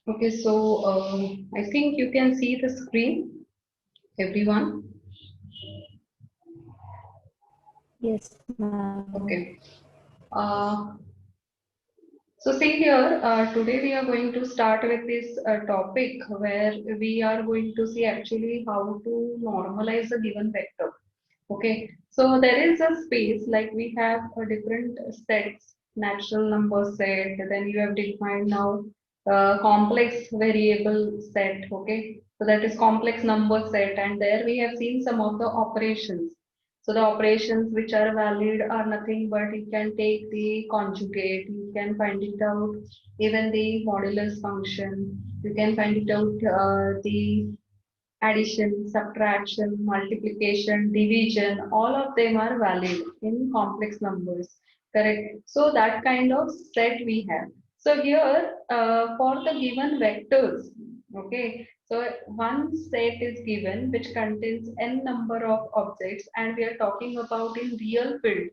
Okay, so I think you can see the screen, everyone. Yes, ma'am. Okay. Uh, so see here, today we are going to start with this topic where we are going to see actually how to normalize a given vector. Okay, so there is a space like we have a different sets, natural number set, then you have defined now complex variable set. Okay, so that is complex number set, and there we have seen some of the operations. So the operations which are valid are nothing but you can take the conjugate, you can find it out, even the modulus function, you can find it out the addition, subtraction, multiplication, division, all of them are valid in complex numbers. Correct. So that kind of set we have. So here for the given vectors, okay. So one set is given which contains n number of objects, and we are talking about in real field.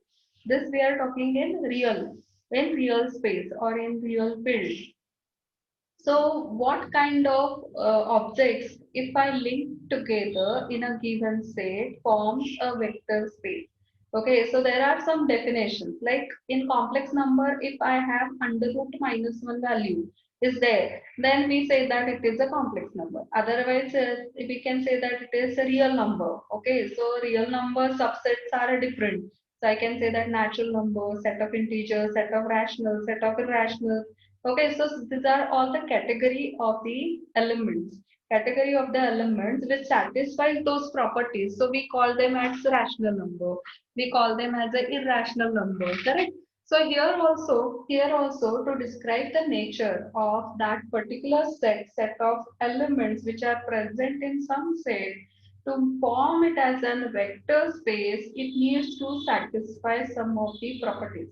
This we are talking in real space or in real field. So, what kind of objects, if I link together in a given set, forms a vector space? Okay, so there are some definitions. Like in complex number, if I have under root minus one value is there, then we say that it is a complex number. Otherwise, we can say that it is a real number. Okay, so real number subsets are different. So I can say that natural number, set of integers, set of rational, set of irrational. Okay, so these are all the category of the elements. Category of the elements which satisfies those properties. So we call them as rational number. We call them as an irrational number. Correct? So here also to describe the nature of that particular set of elements which are present in some set, to form it as a vector space, it needs to satisfy some of the properties.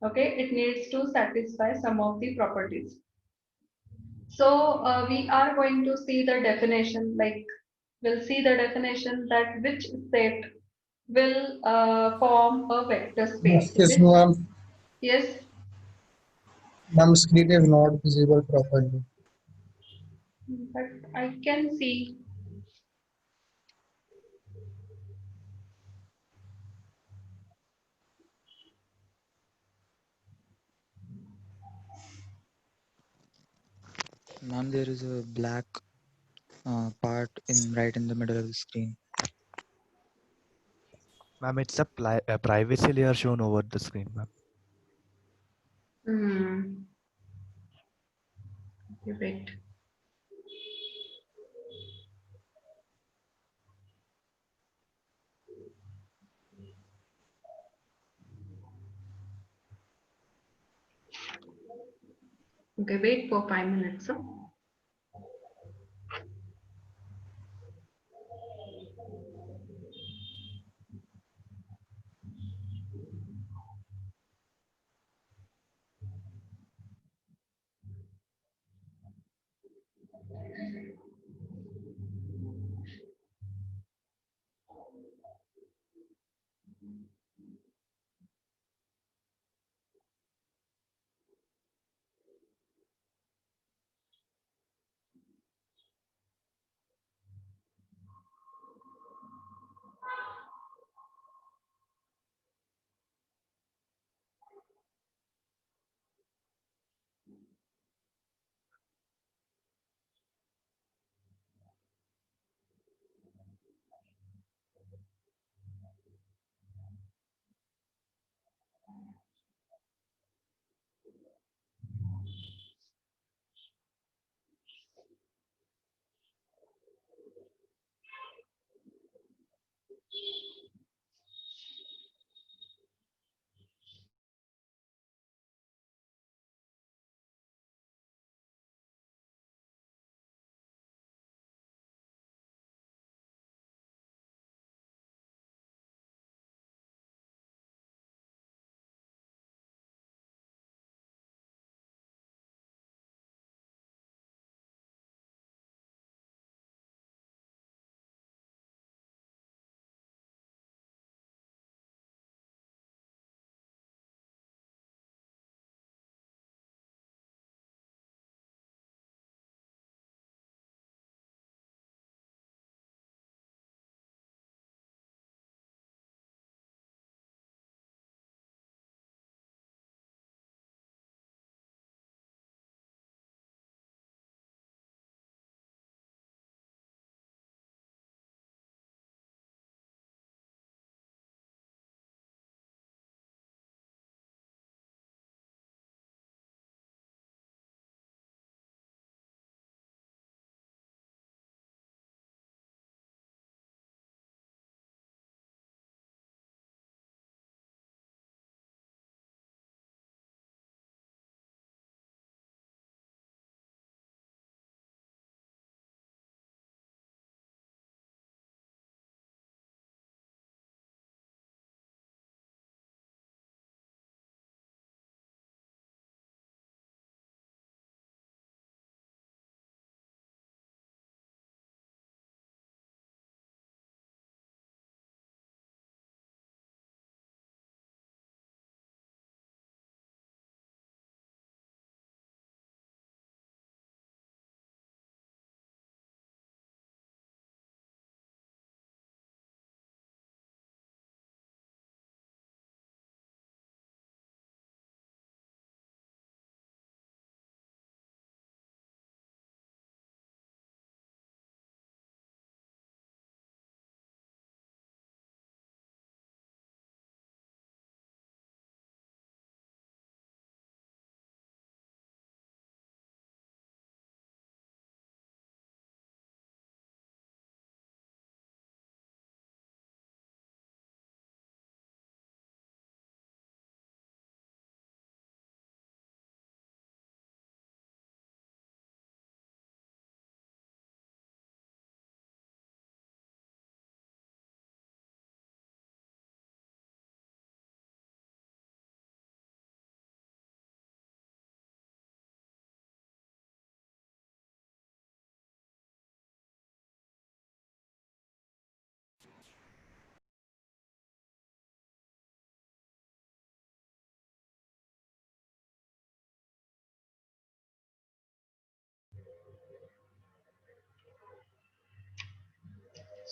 Okay, it needs to satisfy some of the properties. So we are going to see the definition, like we'll see the definition that which set will form a vector space. Excuse me, Which, ma'am. yes, Ma'am, screen is not visible properly. but I can see. Ma'am, there is a black part in right in the middle of the screen. Ma'am, it's a privacy layer shown over the screen, ma'am. Hmm, okay, wait. Okay, wait for 5 minutes. Huh?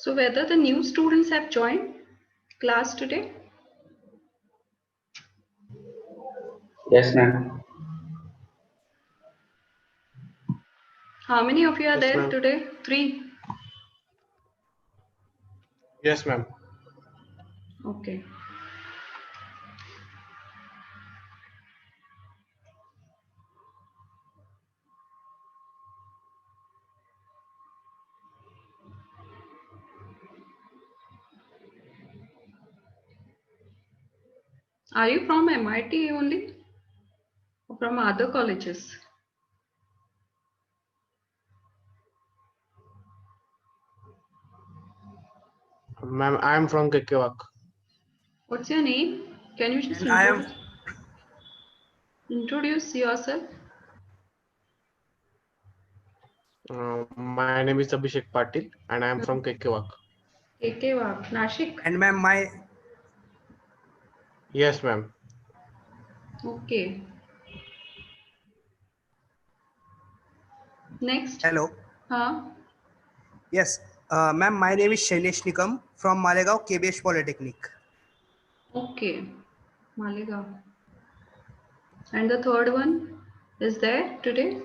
So whether the new students have joined class today? Yes, ma'am. How many of you are Yes, there ma'am. today? 3. Yes, ma'am. Okay. Are you from MIT only? Or from other colleges? Ma'am, I am from Kekewak. What's your name? Can you just And I am introduce yourself? My name is Abhishek Patil and I am from Kekewak. KK Wag, Nashik. and ma'am my Yes, ma'am. Okay. Next. hello. Huh? Yes, ma'am, my name is Shailesh Nikam from Malegaon KBH Polytechnic. Okay. Maligaon. And the third one is there today?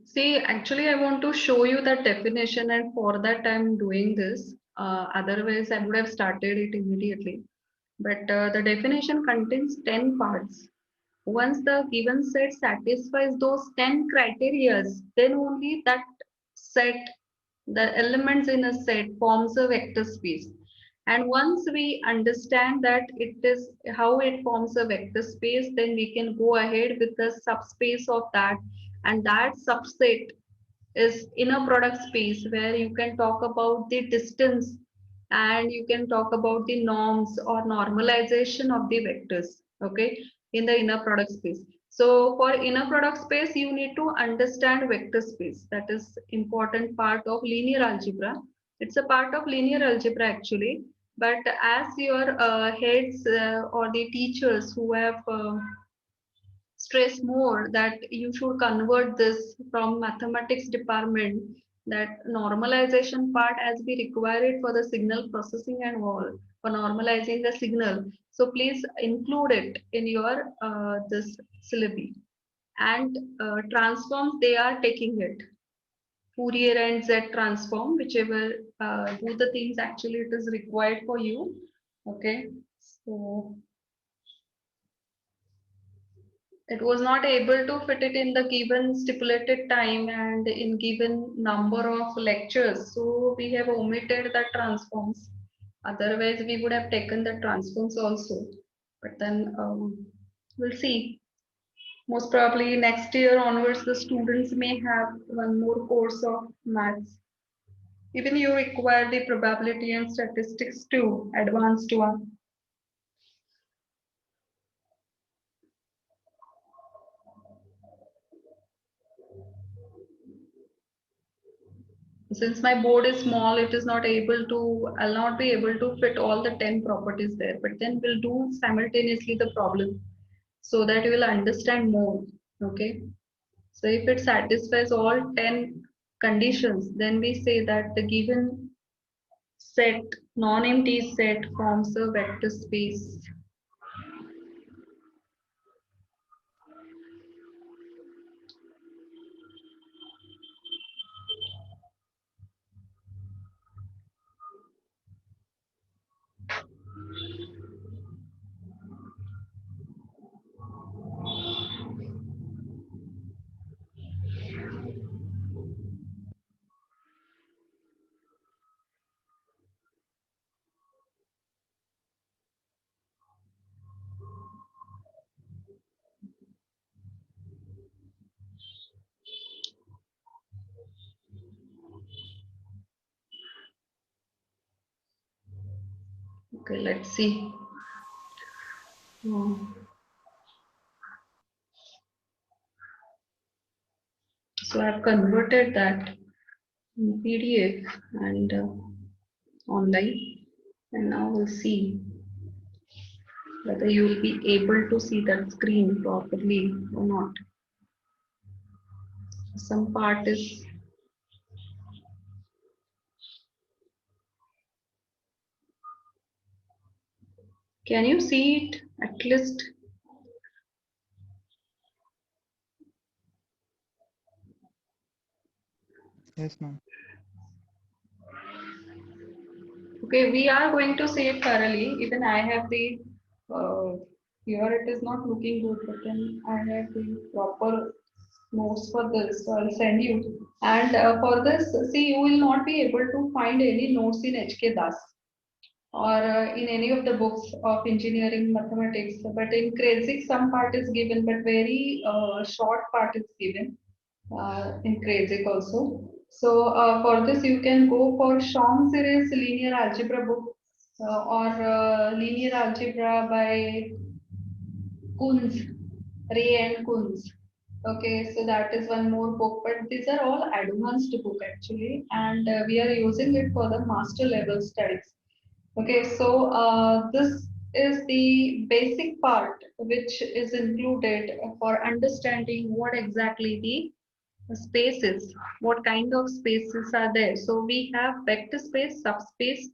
See, actually, I want to show you the definition, and for that, I'm doing this. Otherwise, I would have started it immediately. But the definition contains 10 parts. Once the given set satisfies those 10 criteria, then only that set, the elements in a set, forms a vector space. And once we understand that it is how it forms a vector space, then we can go ahead with the subspace of that, and that subset is inner product space, where you can talk about the distance and you can talk about the norms or normalization of the vectors, okay, in the inner product space. So for inner product space, you need to understand vector space. That is important part of linear algebra. It's a part of linear algebra actually, but as your heads or the teachers who have stress more that you should convert this from mathematics department, that normalization part, as we require it for the signal processing and all, for normalizing the signal. So please include it in your this syllabi. and transforms, they are taking it. Fourier and Z transform, whichever do the things actually it is required for you. Okay, so it was not able to fit it in the given stipulated time and in given number of lectures. So we have omitted the transforms. Otherwise, we would have taken the transforms also. But then we'll see. Most probably next year onwards, the students may have one more course of maths. Even you require the probability and statistics too, advanced one. Since my board is small, it is not able to, I'll not be able to fit all the 10 properties there, but then we'll do simultaneously the problem so that you will understand more. Okay. So if it satisfies all 10 conditions, then we say that the given set, non-empty set forms a vector space. Okay, let's see. So I've converted that in PDF and online, and now we'll see whether you will be able to see that screen properly or not. Some part is can you see it at least? Yes, ma'am. Okay, we are going to see it thoroughly. Even I have the here it is not looking good, but then I have the proper notes for this. So I'll send you. And for this, see, you will not be able to find any notes in HK Das or in any of the books of engineering mathematics. But in Kreyszig, some part is given, but very short part is given in Kreyszig also. So for this, you can go for Sean series linear algebra book or linear algebra by Kunz, Ray and Kunz. Okay, so that is one more book, but these are all advanced book actually, and we are using it for the master level studies. Okay, so this is the basic part which is included for understanding what exactly the spaces, what kind of spaces are there. So we have vector space, subspace.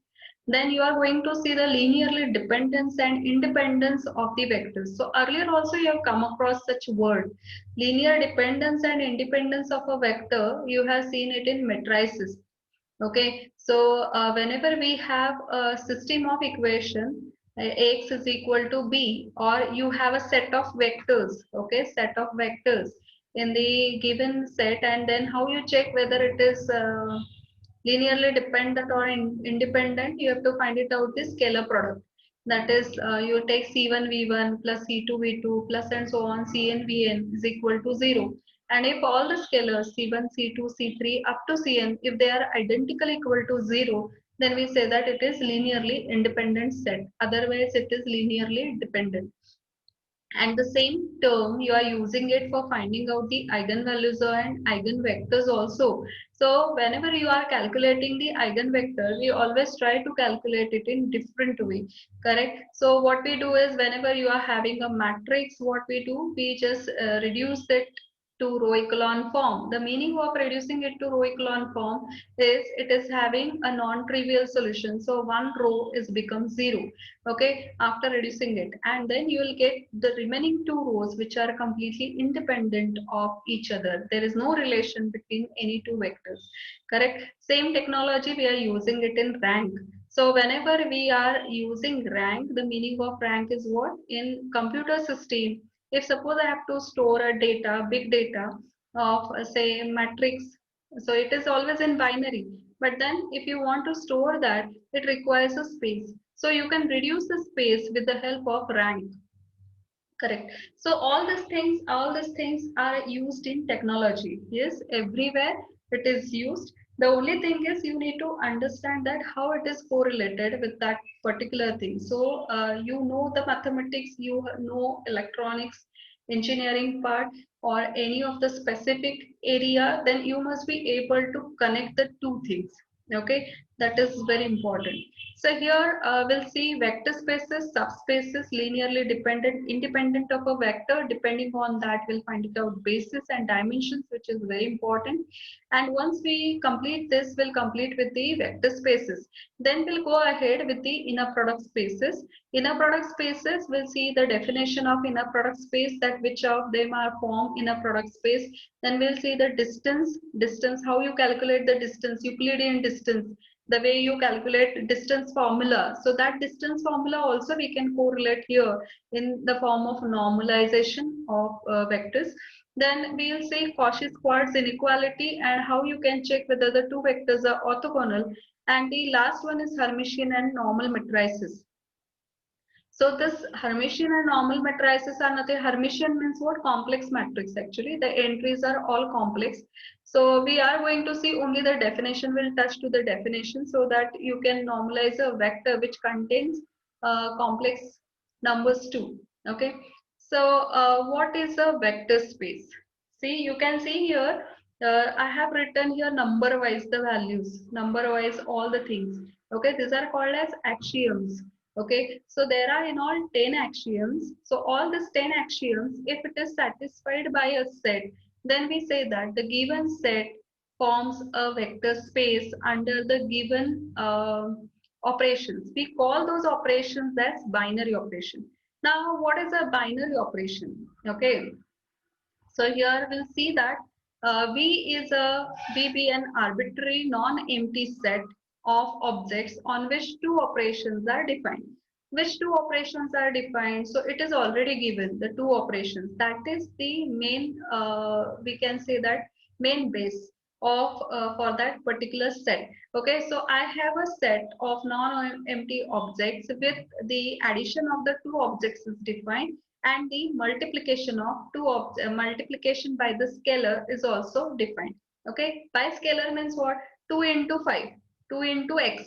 Then you are going to see the linearly dependence and independence of the vectors. So earlier also you have come across such word, linear dependence and independence of a vector. You have seen it in matrices. Okay, so whenever we have a system of equation, x is equal to b, or you have a set of vectors, okay, set of vectors in the given set, and then how you check whether it is linearly dependent or independent, you have to find it out the scalar product. That is, you take C1 V1 plus C2 V2 plus and so on, Cn Vn is equal to 0. And if all the scalars C1, C2, C3 up to Cn, if they are identically equal to 0, then we say that it is linearly independent set. Otherwise, it is linearly dependent. And the same term you are using it for finding out the eigenvalues and eigenvectors also. So whenever you are calculating the eigenvector, we always try to calculate it in different way, correct? So what we do is whenever you are having a matrix, what we do, we just reduce it to row echelon form. The meaning of reducing it to row echelon form is it is having a non-trivial solution. So one row is become 0, okay, after reducing it, and then you will get the remaining 2 rows which are completely independent of each other. There is no relation between any 2 vectors, correct? Same technology we are using it in rank. So whenever we are using rank, the meaning of rank is what? In computer system, if suppose I have to store a data, big data of say matrix, so it is always in binary. But then if you want to store that, it requires a space. So you can reduce the space with the help of rank. Correct. So all these things are used in technology. Yes, everywhere it is used. The only thing is you need to understand that how it is correlated with that particular thing. So you know the mathematics, you know electronics, engineering part, or any of the specific area, then you must be able to connect the two things. Okay, that is very important. So here we'll see vector spaces, subspaces, linearly dependent, independent of a vector. Depending on that, we'll find it out basis and dimensions, which is very important. And once we complete this, we'll complete with the vector spaces. Then we'll go ahead with the inner product spaces. Inner product spaces, we'll see the definition of inner product space, that which of them are formed inner product space. Then we'll see the distance, how you calculate the distance, Euclidean distance, the way you calculate distance formula. So that distance formula also we can correlate here in the form of normalization of vectors. Then we will say Cauchy-Schwarz inequality and how you can check whether the two vectors are orthogonal. And the last one is Hermitian and normal matrices. So this Hermitian and normal matrices are nothing. Hermitian means what? Complex matrix actually. The entries are all complex. So we are going to see only the definition, will touch to the definition so that you can normalize a vector which contains complex numbers too. Okay. So what is a vector space? See, you can see here, I have written here number wise the values, number wise all the things. Okay, these are called as axioms. Okay, so there are in all 10 axioms. So all these 10 axioms, if it is satisfied by a set, then we say that the given set forms a vector space under the given operations. We call those operations as binary operation. Now, what is a binary operation? Okay, so here we'll see that V be an arbitrary non-empty set of objects on which two operations are defined. Which two operations are defined? So it is already given, the two operations. That is the main, we can say that main base of for that particular set. Okay, so I have a set of non-empty objects with the addition of the two objects is defined, and the multiplication of multiplication by the scalar is also defined. Okay, by scalar means what? 2 into 5, 2 into x.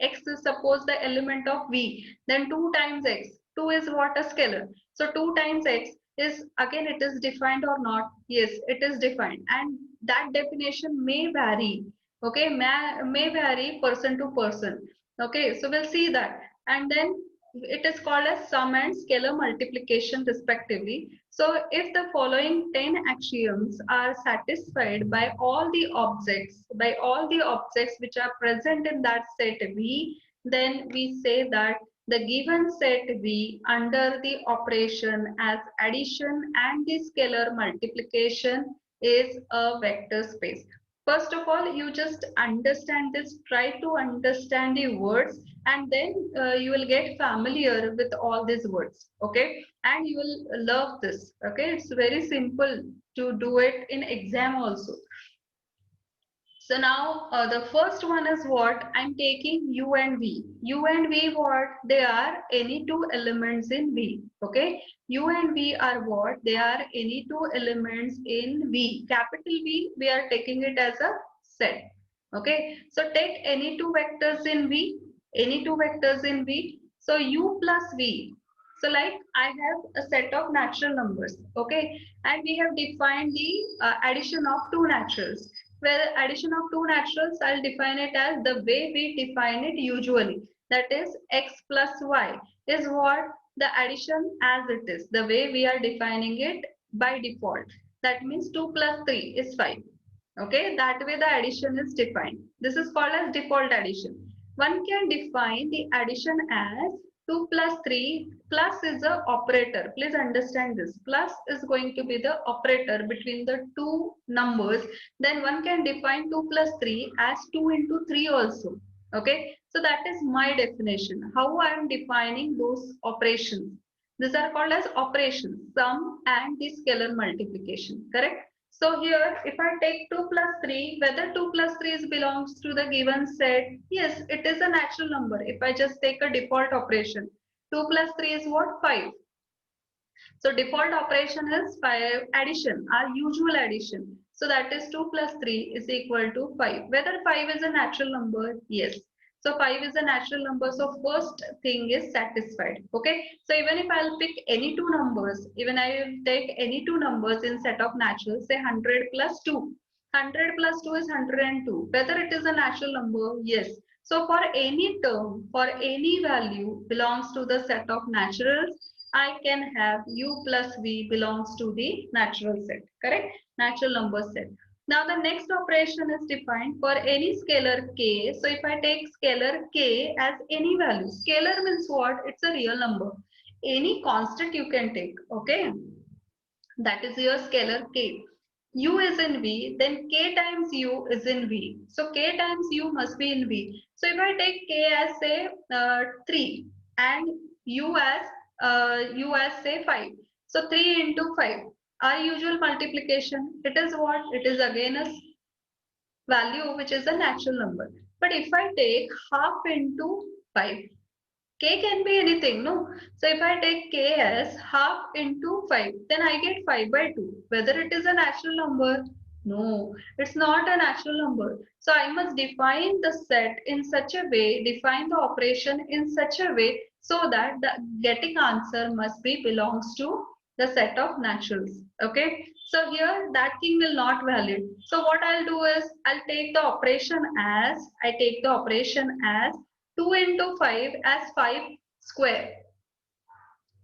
X is suppose the element of V, then 2 times x. 2 is what? A scalar. So 2 times x is, again, it is defined or not? Yes, it is defined, and that definition may vary. Okay, may vary person to person. Okay, so we'll see that. And then it is called as sum and scalar multiplication respectively. So if the following 10 axioms are satisfied by all the objects, which are present in that set V, then we say that the given set V under the operation as addition and the scalar multiplication is a vector space. First of all, you just understand this, try to understand the words, and then you will get familiar with all these words. Okay, and you will love this. Okay, it's very simple to do it in exam also. So now the first one is what? I'm taking U and V. U and V, what? They are any two elements in V. Okay, U and V are what? They are any two elements in V. Capital V, we are taking it as a set. Okay, so take any two vectors in V, any two vectors in V. So U plus V. So like I have a set of natural numbers. Okay, and we have defined the addition of two naturals. Well, addition of two naturals, I'll define it as the way we define it usually. That is x plus y is what? The addition as it is, the way we are defining it by default. That means 2 plus 3 is 5. Okay, that way the addition is defined. This is called as default addition. One can define the addition as 2 plus 3. Plus is a operator. Please understand this. Plus is going to be the operator between the two numbers. Then one can define 2 plus 3 as 2 into 3 also. Okay, so that is my definition. How I am defining those operations. These are called as operations, sum and the scalar multiplication. Correct? So here, if I take 2 plus 3, whether 2 plus 3 belongs to the given set, yes, it is a natural number. If I just take a default operation, 2 plus 3 is what? 5. So default operation is 5 addition, our usual addition. So that is 2 plus 3 is equal to 5. Whether 5 is a natural number? Yes. So 5 is a natural number. So first thing is satisfied. Okay. So even if I'll pick any two numbers, even I will take any two numbers in set of natural, say 100 plus 2. 100 plus 2 is 102. Whether it is a natural number? Yes. So for any term, for any value belongs to the set of naturals, I can have u plus v belongs to the natural set. Correct? Natural number set. Now the next operation is defined for any scalar k. So if I take scalar k as any value, scalar means what? It's a real number. Any constant you can take, okay? That is your scalar k. U is in V, then k times u is in V. So k times u must be in V. So if I take k as say 3 and u as say 5. So 3 into 5. Our usual multiplication, it is what? It is again a value which is a natural number. But if I take half into 5, k can be anything, no? So if I take k as half into 5, then I get 5 by 2. Whether it is a natural number? No, it's not a natural number. So I must define the set in such a way, define the operation in such a way so that the getting answer must be belongs to the set of naturals. Okay, so here that thing will not valid. So what I'll do is I'll take the operation as 2 into 5 as 5 square.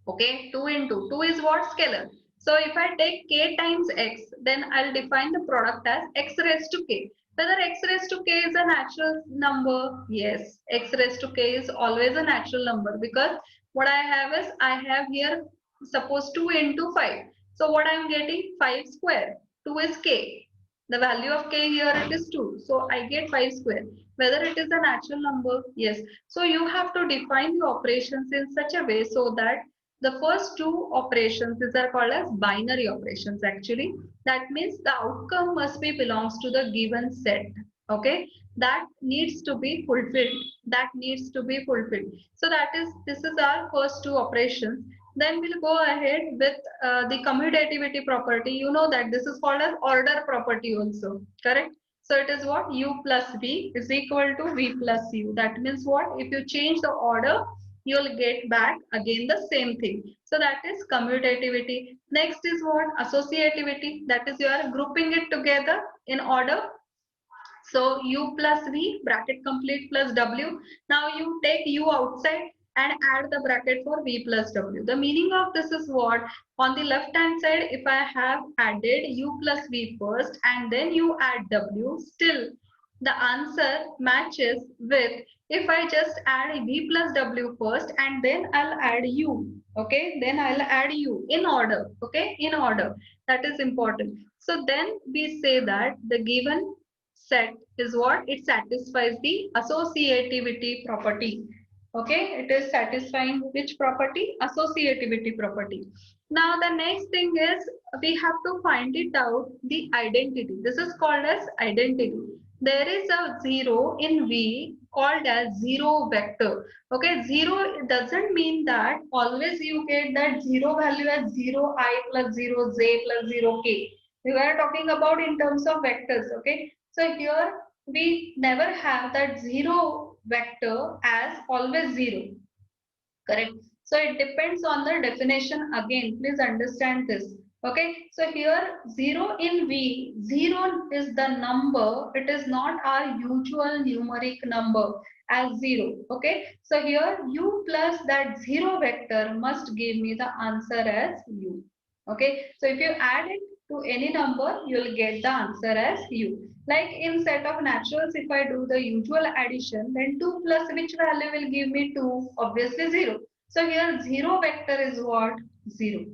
Okay, 2 into 2 is what? Scalar. So if I take k times x, then I'll define the product as x raised to k. Whether x raised to k is a natural number? Yes, x raised to k is always a natural number because what I have is I have here suppose 2 into 5. So what I am getting? 5 square. 2 is k. The value of k here it is 2. So I get 5 square. Whether it is a natural number? Yes. So you have to define the operations in such a way so that the first two operations, these are called as binary operations actually. That means the outcome must be belongs to the given set. Okay. That needs to be fulfilled. That needs to be fulfilled. So this is our first two operations. Then we'll go ahead with the commutativity property. You know that this is called as order property also. Correct? So it is what? U plus V is equal to V plus U. That means what? If you change the order, you'll get back again the same thing. So that is commutativity. Next is what? Associativity. That is you are grouping it together in order. So U plus V bracket complete plus W. Now you take U outside and add the bracket for V plus W. The meaning of this is what? On the left hand side, if I have added U plus V first and then you add W, still the answer matches with if I just add V plus W first and then I'll add U. Okay, then I'll add U in order. Okay, in order. That is important. So then we say that the given set is what? It satisfies the associativity property. Okay, it is satisfying which property? Associativity property. Now the next thing is we have to find it out the identity. This is called as identity. There is a zero in V called as zero vector. Okay, zero doesn't mean that always you get that zero value as 0i plus 0j plus 0k. We were talking about in terms of vectors. Okay, so here we never have that zero vector as always zero. Correct. So it depends on the definition again. Please understand this. Okay. So here 0 in V, 0 is the number. It is not our usual numeric number as 0. Okay. So here U plus that 0 vector must give me the answer as U. Okay. So if you add it, to any number, you will get the answer as u. Like in set of naturals, if I do the usual addition, then 2 plus which value will give me 2? Obviously 0. So here 0 vector is what? 0.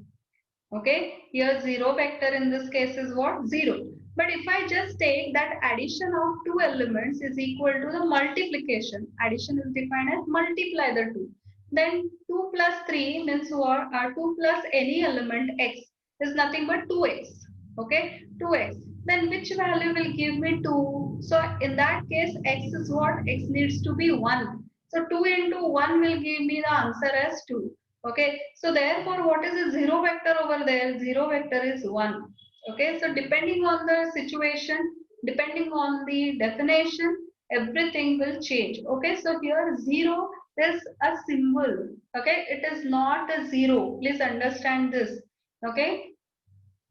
Okay, here 0 vector in this case is what? 0. But if I just take that addition of two elements is equal to the multiplication, addition is defined as multiply the two. Then 2 plus 3 means what? 2 plus any element x is nothing but 2x. Okay, 2x. Then which value will give me 2? So in that case, x is what? X needs to be 1. So 2 into 1 will give me the answer as 2. Okay, so therefore, what is the 0 vector over there? 0 vector is 1. Okay, so depending on the situation, depending on the definition, everything will change. Okay, so here 0 is a symbol. Okay, it is not a 0. Please understand this. Okay,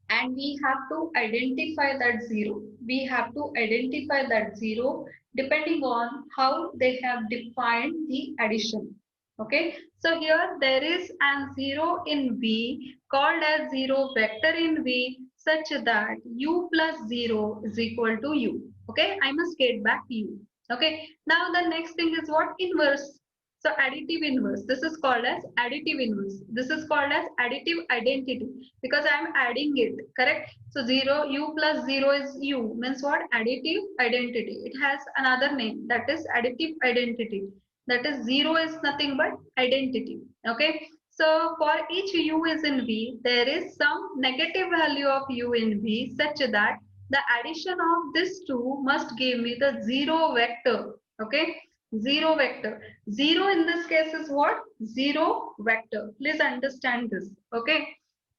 and we have to identify that 0. We have to identify that 0 depending on how they have defined the addition. Okay, so here there is a 0 in V called as 0 vector in V such that u plus 0 is equal to u. Okay, I must get back u. Okay, now the next thing is what? Inverse. So additive inverse, this is called as additive inverse. This is called as additive identity because I am adding it, correct? So 0, u plus 0 is u means what? Additive identity. It has another name, that is additive identity. That is 0 is nothing but identity. Okay. So for each u is in V, there is some negative value of u in V such that the addition of this two must give me the 0 vector. Okay. 0 vector. 0 in this case is what? 0 vector. Please understand this. Okay.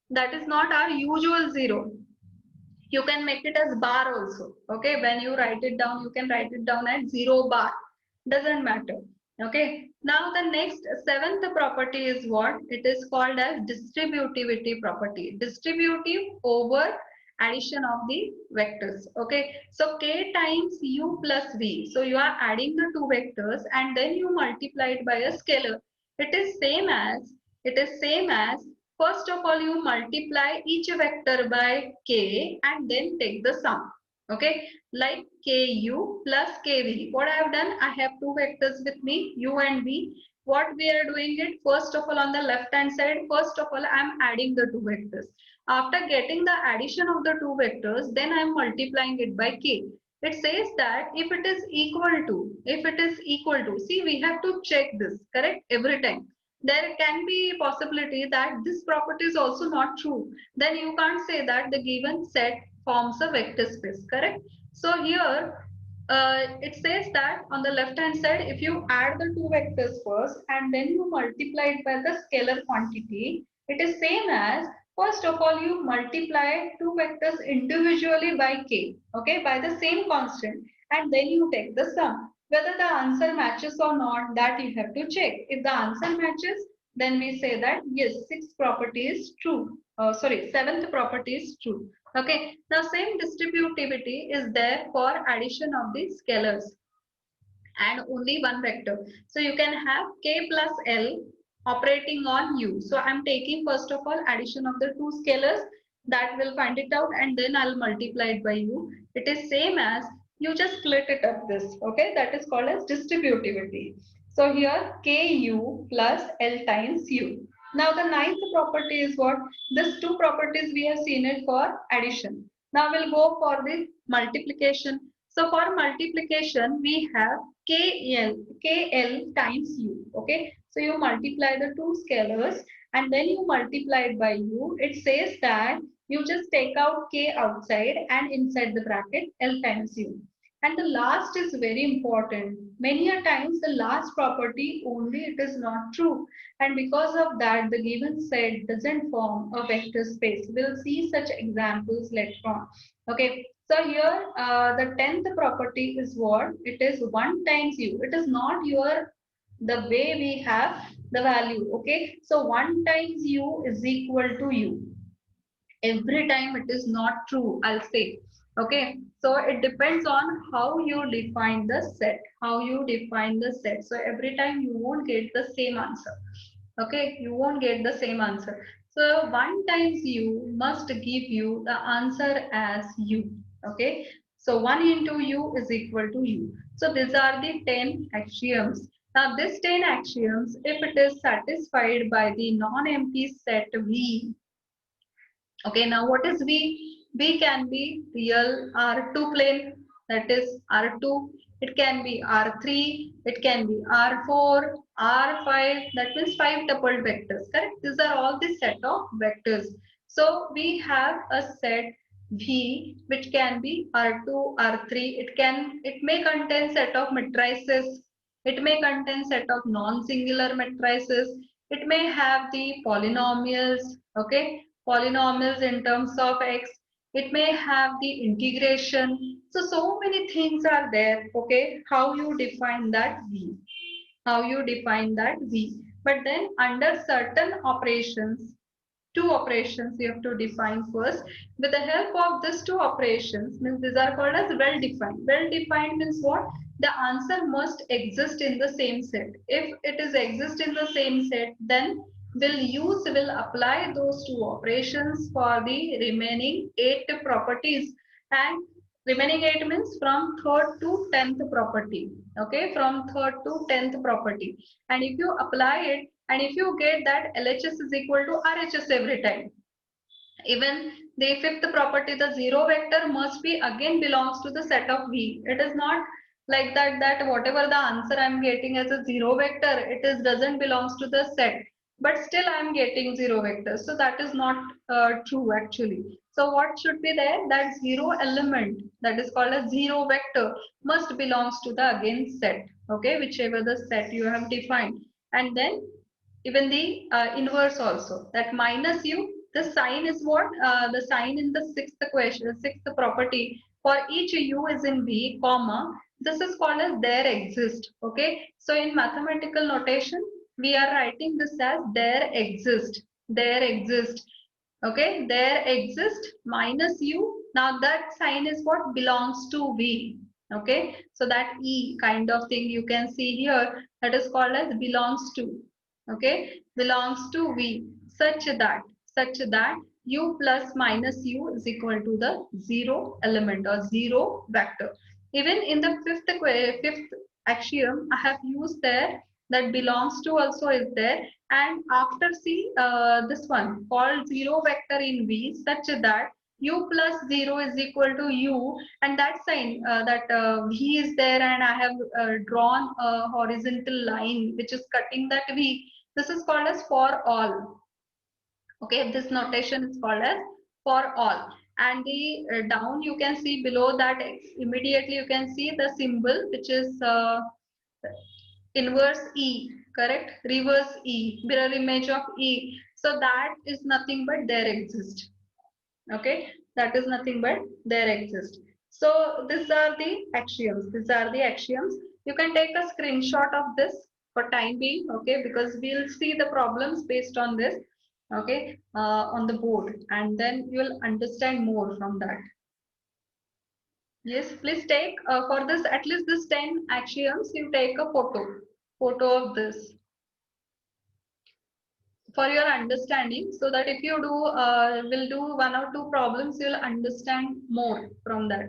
That is not our usual 0. You can make it as bar also. Okay. When you write it down, you can write it down as 0 bar. Doesn't matter. Okay. Now the next seventh property is what? It is called as distributivity property. Distributive over addition of the vectors. Okay, so k times u plus v. So you are adding the two vectors and then you multiply it by a scalar. It is same as first of all you multiply each vector by k and then take the sum. Okay, like ku plus kv. What I have done, I have two vectors with me, u and v. What we are doing it, first of all on the left hand side, first of all I am adding the two vectors. After getting the addition of the two vectors, then I am multiplying it by k. It says that if it is equal to, see we have to check this, correct, every time. There can be a possibility that this property is also not true. Then you can't say that the given set forms a vector space, correct? So here it says that on the left hand side, if you add the two vectors first and then you multiply it by the scalar quantity, it is same as first of all you multiply two vectors individually by k, okay, by the same constant, and then you take the sum. Whether the answer matches or not, that you have to check. If the answer matches, then we say that yes, sixth property is true. Seventh property is true. Okay, now same distributivity is there for addition of the scalars and only one vector. So you can have k plus l operating on u. So I'm taking first of all addition of the two scalars, that will find it out and then I'll multiply it by u. It is same as you just split it up this. Okay, that is called as distributivity. So here ku plus l times u. Now the ninth property is what? These two properties we have seen it for addition. Now we'll go for the multiplication. So for multiplication we have kl times u. Okay, so you multiply the two scalars and then you multiply it by u. It says that you just take out k outside and inside the bracket l times u. And the last is very important. Many a times the last property only it is not true. And because of that, the given set doesn't form a vector space. We'll see such examples later on. Okay. So here the 10th property is what? It is 1 times u. It is not your the way we have the value. Okay. So 1 times u is equal to u. Every time it is not true, I'll say. Okay, so it depends on how you define the set. So every time you won't get the same answer. Okay, you won't get the same answer. So 1 times u must give you the answer as u. Okay. So 1 into u is equal to u. So these are the 10 axioms. Now this 10 axioms, if it is satisfied by the non-empty set V. Okay, now what is V? V can be real R2 plane, that is R2. It can be R3, it can be R4, R5, that means 5 tuple vectors, correct? These are all the set of vectors. So we have a set V which can be R2, R3. It may contain set of matrices. It may contain set of non-singular matrices. It may have the polynomials, okay? Polynomials in terms of x. It may have the integration. So many things are there, okay? How you define that V? How you define that V? But then under certain operations, two operations you have to define first. With the help of these two operations, means these are called as well defined. Well defined means what? The answer must exist in the same set. If it is exist in the same set, then will apply those two operations for the remaining 8 properties, and remaining 8 means from 3rd to 10th property. Okay, from 3rd to 10th property. And if you apply it, and if you get that LHS is equal to RHS every time, even the 5th property, the 0 vector must be again belongs to the set of V. It is not like that whatever the answer I am getting as a 0 vector, it is doesn't belongs to the set, but still I am getting 0 vectors. So that is not true actually. So what should be there? That 0 element, that is called a 0 vector, must belongs to the again set. Okay, whichever the set you have defined. And then even the inverse also, that minus u, the sign is what? The sign in the 6th question, 6th property, for each u is in V, comma, this is called as there exist. Okay, so in mathematical notation we are writing this as there exist, there exist. Okay, there exist minus u. Now that sign is what? Belongs to V. Okay, so that E kind of thing you can see here, that is called as belongs to. Okay, belongs to V, such that u plus minus u is equal to the 0 element or 0 vector. Even in the fifth axiom I have used there, that belongs to also is there, and after see this one called 0 vector in V, such that u plus 0 is equal to u, and that sign that V is there, and I have drawn a horizontal line which is cutting that V. This is called as for all. Okay, this notation is called as for all. And the down you can see below that, immediately you can see the symbol which is inverse E, correct? Reverse E, mirror image of E. So that is nothing but there exist. Okay, that is nothing but there exist. So these are the axioms. These are the axioms. You can take a screenshot of this for time being, okay, because we'll see the problems based on this, okay, on the board, and then you will understand more from that. Yes, please take for this, at least this 10 axioms, you take a photo of this for your understanding, so that if you do will do 1 or 2 problems, you'll understand more from that.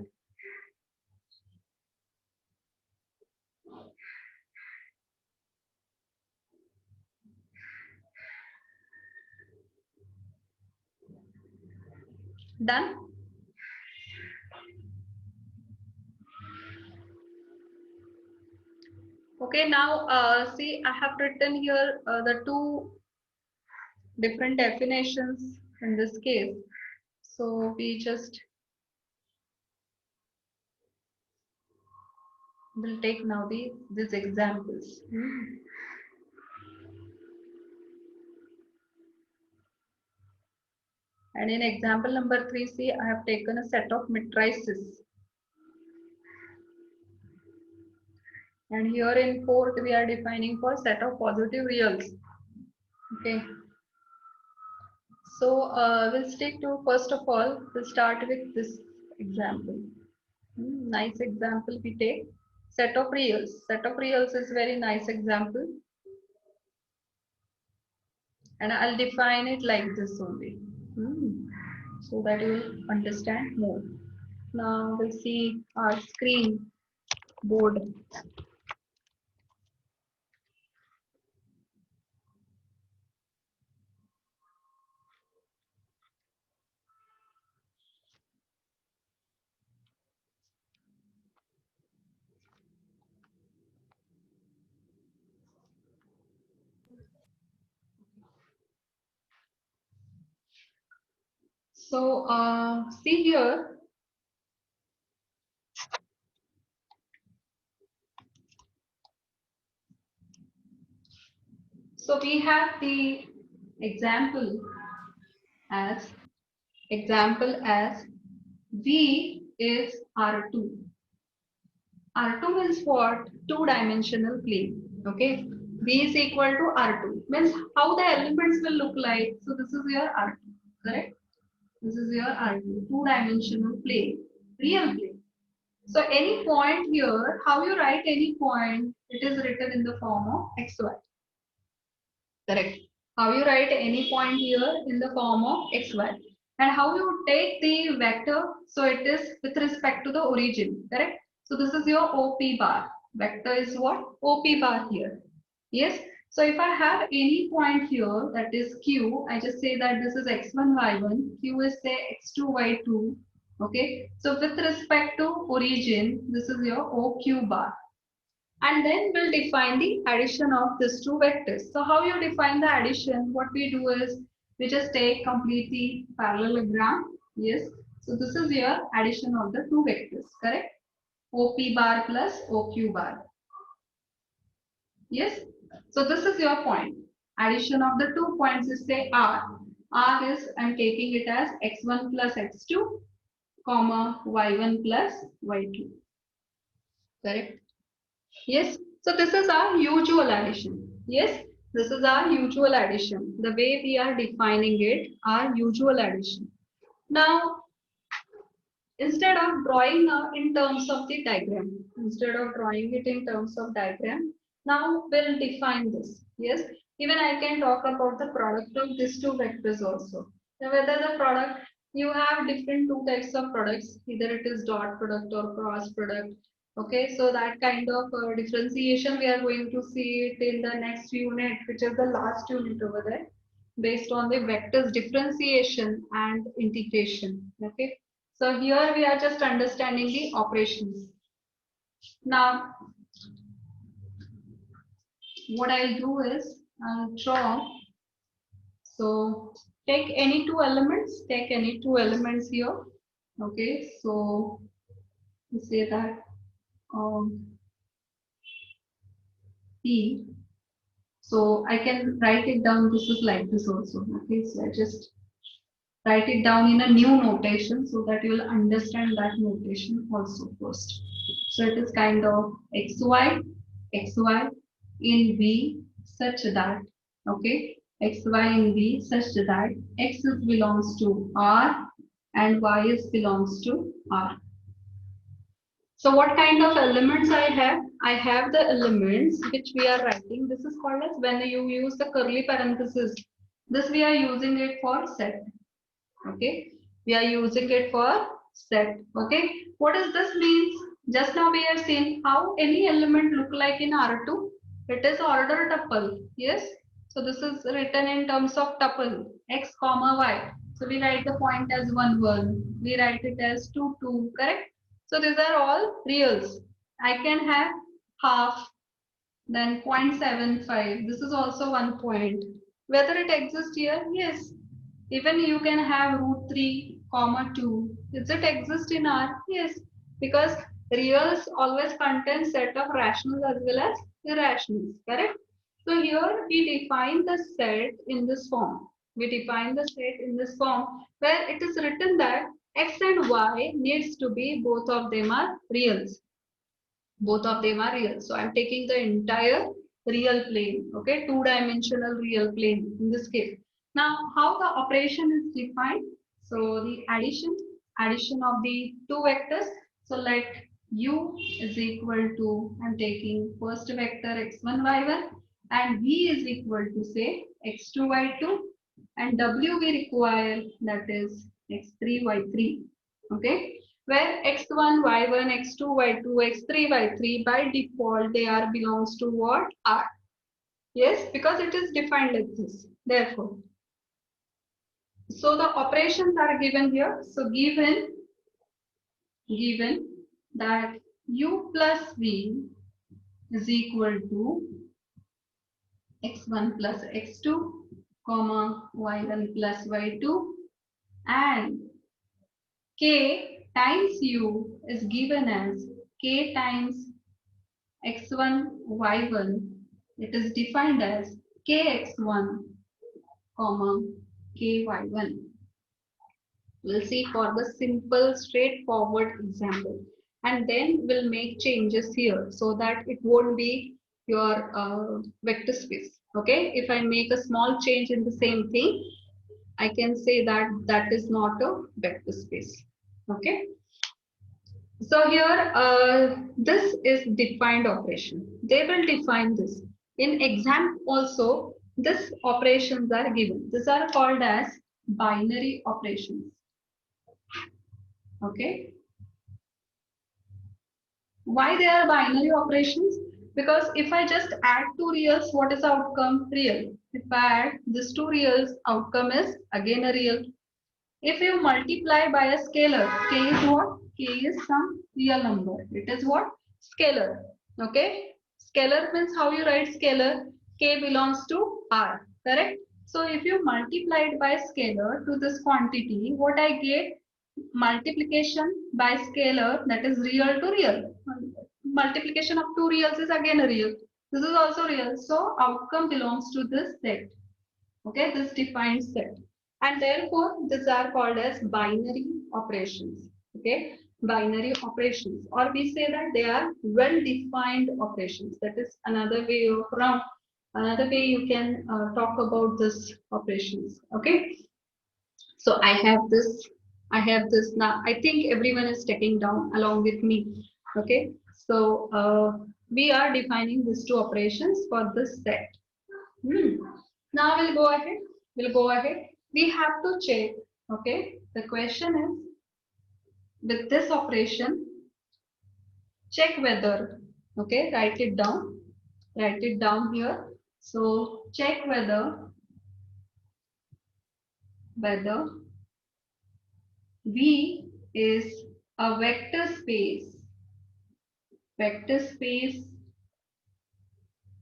Done? Okay, now see, I have written here the 2 different definitions in this case. So we just will take now these examples. And in example number 3, see, I have taken a set of matrices. And here in 4th, we are defining for set of positive reals. Okay. So we'll stick to, first of all, we'll start with this example. Nice example we take. Set of reals. Set of reals is very nice example. and I'll define it like this only. So that you will understand more. Now we'll see our screen board. So see here. So we have the example as V is R2. R2 means what? Two-dimensional plane. Okay. V is equal to R2 means how the elements will look like. So this is your R2, correct? This is your R2, two-dimensional plane, real plane. So any point here, how you write any point, it is written in the form of xy. Correct. How you write any point here in the form of xy. And how you take the vector, so it is with respect to the origin, correct? So this is your OP bar. Vector is what? OP bar here. Yes. So if I have any point here, that is Q, I just say that this is x1, y1, Q is say x2, y2. Okay. So with respect to origin, this is your OQ bar. And then we'll define the addition of these two vectors. So how you define the addition? What we do is we just take completely parallelogram. Yes. So this is your addition of the two vectors, correct? OP bar plus OQ bar. Yes. So this is your point. Addition of the 2 points is say R. R is I'm taking it as x1 plus x2, comma y1 plus y2. Correct? Yes. So this is our usual addition. Yes. This is our usual addition. The way we are defining it, our usual addition. Now, instead of drawing in terms of the diagram, now we'll define this. Yes. Even I can talk about the product of these two vectors also. Now, whether the product, you have different two types of products, either it is dot product or cross product. Okay, so that kind of differentiation we are going to see it in the next unit, which is the last unit over there, based on the vectors differentiation and integration. Okay, so here we are just understanding the operations. Now, what I'll do is I'll draw. So take any two elements, here. Okay, so we say that P. So I can write it down. This is like this also. Okay, so I just write it down in a new notation so that you will understand that notation also first. So it is kind of xy in V such that, okay, xy in V such that x belongs to R and y belongs to R. So what kind of elements I have? I have the elements which we are writing. This is called as when you use the curly parenthesis. This we are using it for set. Okay. We are using it for set. Okay. What does this mean? Just now we have seen how any element look like in R2. It is order tuple. Yes. So this is written in terms of tuple x comma y. So we write the point as 1 1. We write it as 2 2. Correct. So these are all reals. I can have half, then 0.75. This is also 1 point. Whether it exists here? Yes. Even you can have root 3, comma 2. Does it exist in R? Yes. Because reals always contain set of rationals as well as irrationals. Correct? So here we define the set in this form. Where it is written that x and y needs to be both of them are reals. So I'm taking the entire real plane. Okay, two-dimensional real plane in this case. Now, how the operation is defined? So the addition of the two vectors. So let u is equal to, I'm taking first vector x1 y1 and v is equal to say x2 y2, and w we require, that is x3 y3. Okay, where x1 y1 x2 y2 x3 y3 by default they are belongs to what? R. Yes, because it is defined like this. Therefore, so the operations are given here. So given that u plus v is equal to x1 plus x2, comma y1 plus y2, and k times u is given as k times x1 y1. It is defined as kx1, comma ky1. We'll see for the simple straightforward example, and then we'll make changes here so that it won't be your vector space. Okay, if I make a small change in the same thing, I can say that that is not a vector space. Okay, so here this is defined operation. They will define this in exam also. This operations are given. These are called as binary operations. Okay, why they are binary operations? Because if I just add two reals, what is the outcome? Real. If I add these two reals, outcome is again a real. If you multiply by a scalar, k is what? K is some real number. It is what? Scalar. Okay. Scalar means how you write scalar? K belongs to R. Correct. So if you multiply it by scalar to this quantity, what I get? Multiplication by scalar, that is real to real. Multiplication of two reals is again a real. This is also real. So outcome belongs to this set. Okay, this defined set. And therefore, these are called as binary operations. Okay, binary operations, or we say that they are well-defined operations. That is another way of another way you can talk about this operations. Okay, so I have this now. I think everyone is taking down along with me. Okay, so we are defining these two operations for this set. Now we'll go ahead. We have to check. Okay, the question is, with this operation, check whether. Okay, write it down. Write it down here. So check whether V is a vector space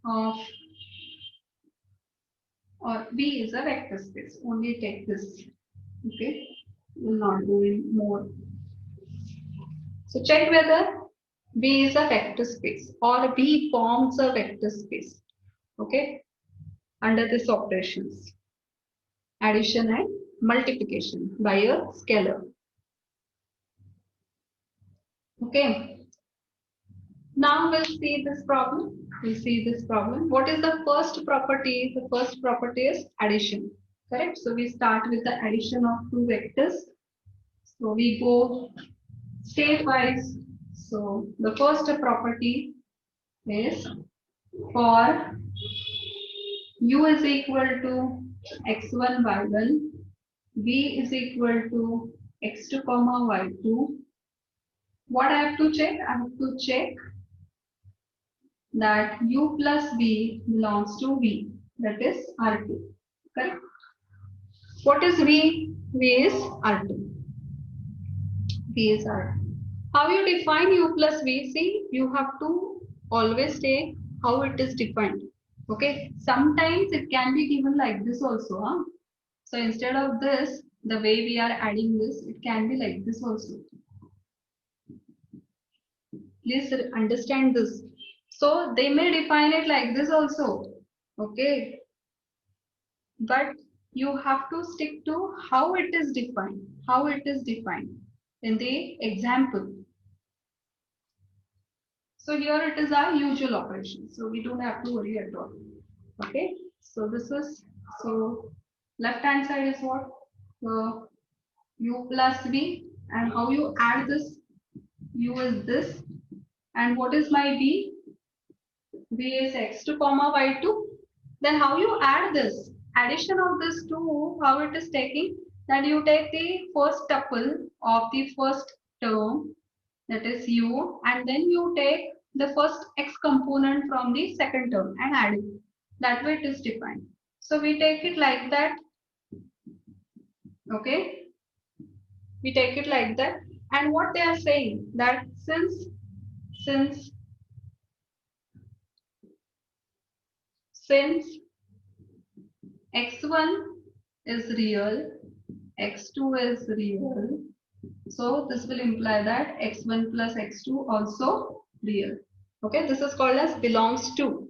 of, or V is a vector space. Only take this. Okay, we'll not do it more. So check whether V is a vector space or V forms a vector space. Okay, under this operations, addition and multiplication by a scalar. Okay, now we'll see this problem. What is the first property? The first property is addition. Correct. So we start with the addition of two vectors. So we go state-wise. So the first property is, for u is equal to x1 y1, v is equal to x2 comma y2. What I have to check? I have to check that u plus v belongs to v, that is R2. Correct. What is v? V is R2. V is R2. How you define u plus v? See, you have to always take how it is defined. Okay. Sometimes it can be given like this also. Huh? So instead of this, the way we are adding this, it can be like this also. Please understand this. So they may define it like this also. Okay. But you have to stick to how it is defined. In the example. So here it is our usual operation. So we don't have to worry at all. Okay. So this is, so left hand side is what? U plus v, and how you add this? U is this. And what is my v? V is x2 comma y2. Then how you add this? Addition of this two, how it is taking? That you take the first tuple of the first term, that is u, and then you take the first x component from the second term and add it. That way it is defined. So we take it like that. Okay. We take it like that. And what they are saying that since x1 is real, x2 is real, so this will imply that x1 plus x2 also real. Okay, this is called as belongs to.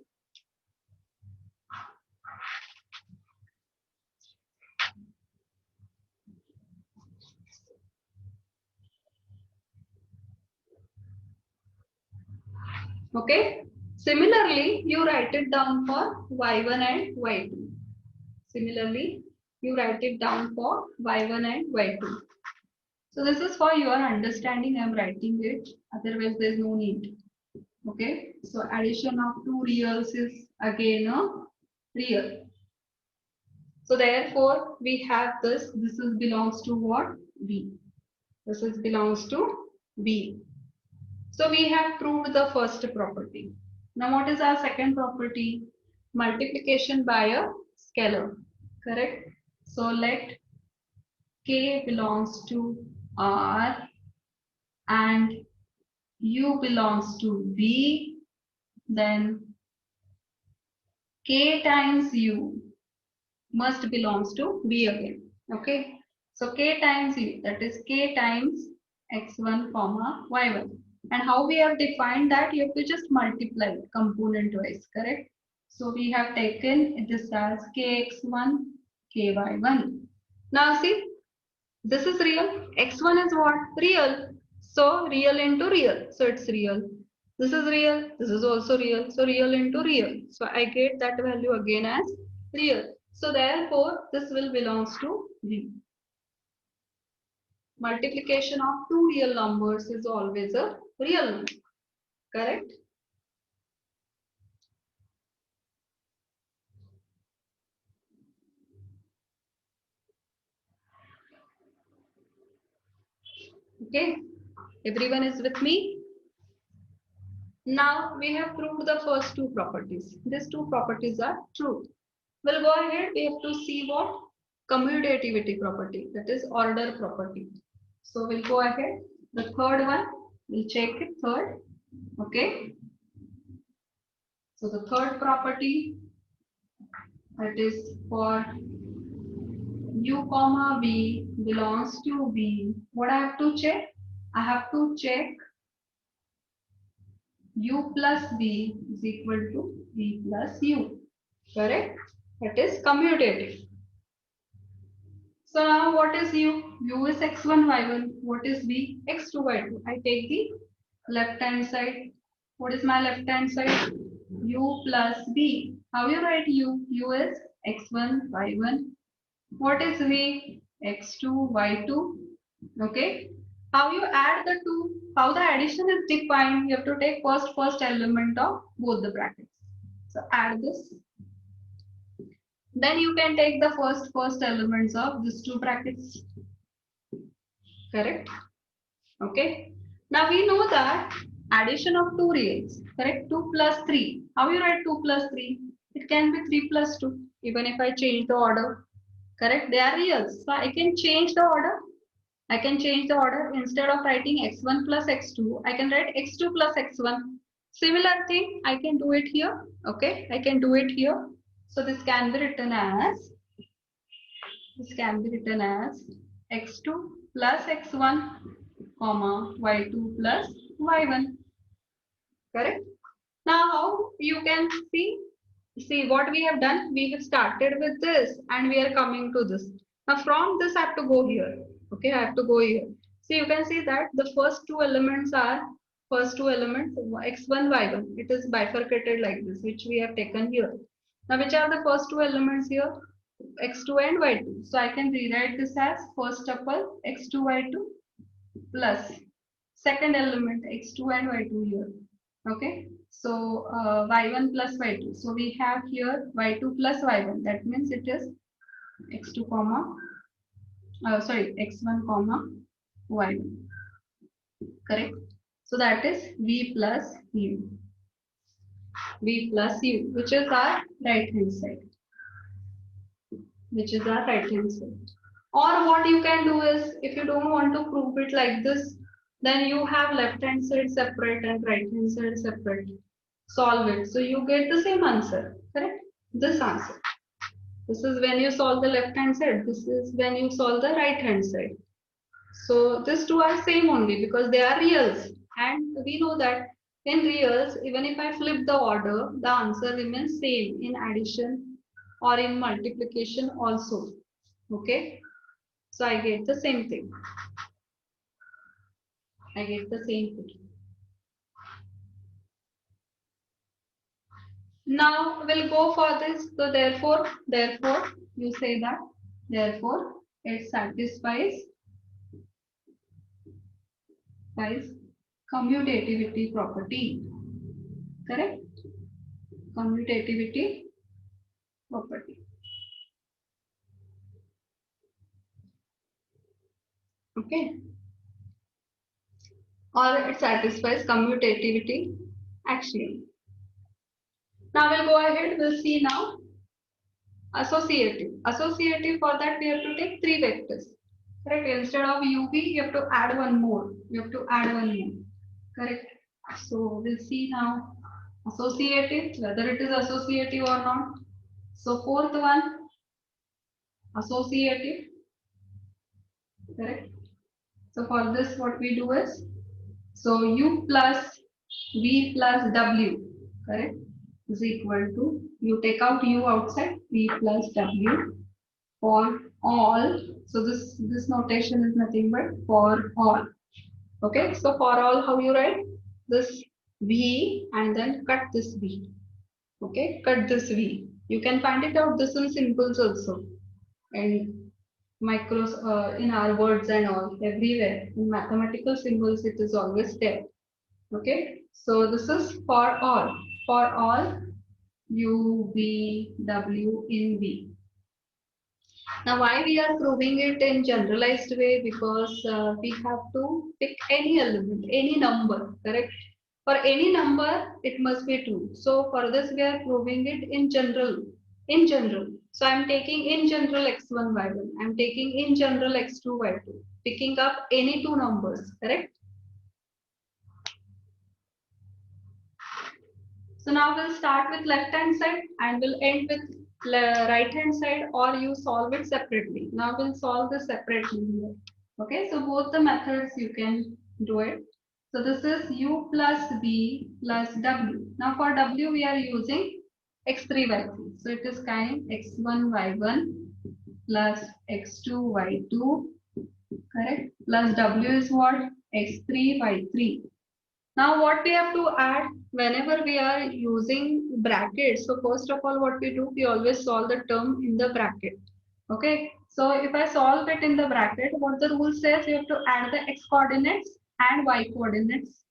Okay, similarly, you write it down for y1 and y2. Similarly, you write it down for y1 and y2. So this is for your understanding. I'm writing it. Otherwise, there is no need. Okay. So addition of two reals is again a real. So therefore, we have this. This is belongs to what? B. This is belongs to B. So we have proved the first property. Now what is our second property? Multiplication by a scalar. Correct. So let K belongs to R and U belongs to B, then K times U must belongs to B again. Okay. So K times U, that is K times x1 comma y1. And how we have defined that? You have to just multiply component wise, correct? So we have taken this as kx1, ky1. Now see, this is real. X1 is what? Real. So real into real. So it's real. This is real. This is also real. So real into real. So I get that value again as real. So therefore, this will belongs to B. Multiplication of two real numbers is always a real number. Correct? Okay. Everyone is with me? Now we have proved the first two properties. These two properties are true. We'll go ahead. We have to see what? Commutativity property, that is order property. So we'll go ahead. The third one, we'll check it third. Okay. So the third property, that is for u comma v belongs to b. What I have to check? I have to check u plus v is equal to v plus u. Correct? That is commutative. So now what is u? U is x1, y1. What is v? x2, y2. I take the left hand side. What is my left hand side? U plus v. How you write u? U is x1, y1. What is v? x2, y2. Okay. How you add the two? How the addition is defined? You have to take first element of both the brackets. So add this. Then you can take the first elements of these two brackets. Correct? Okay. Now we know that addition of two reals. Correct? 2 plus 3. How you write 2 plus 3? It can be 3 plus 2. Even if I change the order. Correct? They are reals. So I can change the order. I can change the order. Instead of writing x1 plus x2, I can write x2 plus x1. Similar thing, I can do it here. Okay. I can do it here. So this can be written as x2 plus x1 comma y2 plus y1. Correct? Now how you can see what we have done? We have started with this and we are coming to this. Now from this I have to go here. Okay, I have to go here. So you can see that the first two elements x1, y1. It is bifurcated like this, which we have taken here. Now which are the first two elements here? x2 and y2. So I can rewrite this as first tuple x2, y2 plus second element x2 and y2 here. Okay, so y1 plus y2. So we have here y2 plus y1. That means it is x2 comma, sorry, x1 comma y1. Correct. So that is v plus u. V plus u, which is our right hand side. Which is our right hand side. Or what you can do is, if you don't want to prove it like this, then you have left hand side separate and right hand side separate. Solve it. So you get the same answer, correct? This answer. This is when you solve the left hand side. This is when you solve the right hand side. So these two are same only because they are reals. And we know that in reals, even if I flip the order, the answer remains same in addition or in multiplication also. Okay. So I get the same thing. I get the same thing. Now we'll go for this. So therefore, you say that, therefore, it satisfies commutativity property. Correct? Commutativity property. Okay. Or it satisfies commutativity axiom. Now we'll go ahead. We'll see now associative. Associative, for that we have to take three vectors. Correct. Instead of UV, you have to add one more. You have to add one more. Correct. So we'll see now associative, whether it is associative or not. So fourth one, associative. Correct. So for this, what we do is, so U plus V plus W, correct, is equal to, you take out U outside, V plus W for all. So this notation is nothing but for all. Okay, so for all, how you write this V and then cut this V. Okay, cut this V. You can find it out this in symbols also, and micros in our words and all, everywhere in mathematical symbols it is always there. Okay, so this is for all U, V, W in V. Now why we are proving it in generalized way? Because we have to pick any element, any number, correct? For any number, it must be true. So for this, we are proving it in general. In general. So I'm taking in general x1, y1. I'm taking in general x2, y2. Picking up any two numbers, correct? So now we'll start with left hand side and we'll end with right hand side, or you solve it separately. Now we'll solve this separately here. Okay, so both the methods you can do it. So this is u plus v plus w. Now for w we are using x3 y3. So it is kind x1 y1 plus x2 y2, correct? Plus w is what? x3 y3. Now what we have to add whenever we are using brackets. So first of all, what we do, we always solve the term in the bracket. Okay. So if I solve it in the bracket, what the rule says, you have to add the x coordinates and y coordinates.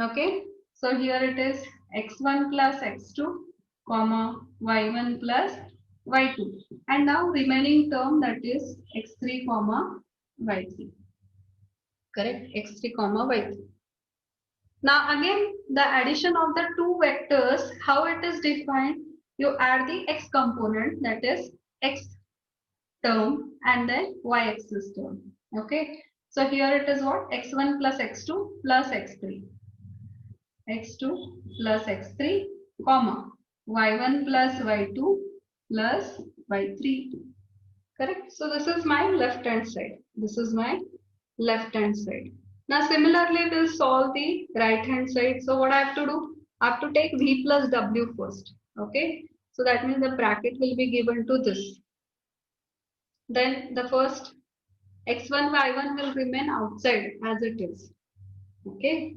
Okay. So here it is x1 plus x2, comma y1 plus y2. And now remaining term, that is x3 comma y3. Correct. x3 comma y3. Now again, the addition of the two vectors, how it is defined, you add the x component, that is x term, and then y axis term. Okay. So here it is what? x1 plus x2 plus x3. x2 plus x3, comma y1 plus y2 plus y3. Correct. So this is my left hand side. This is my left hand side. Now similarly we'll solve the right hand side. So what I have to do? I have to take v plus w first. Okay. So that means the bracket will be given to this. Then the first x1 y1 will remain outside as it is. Okay.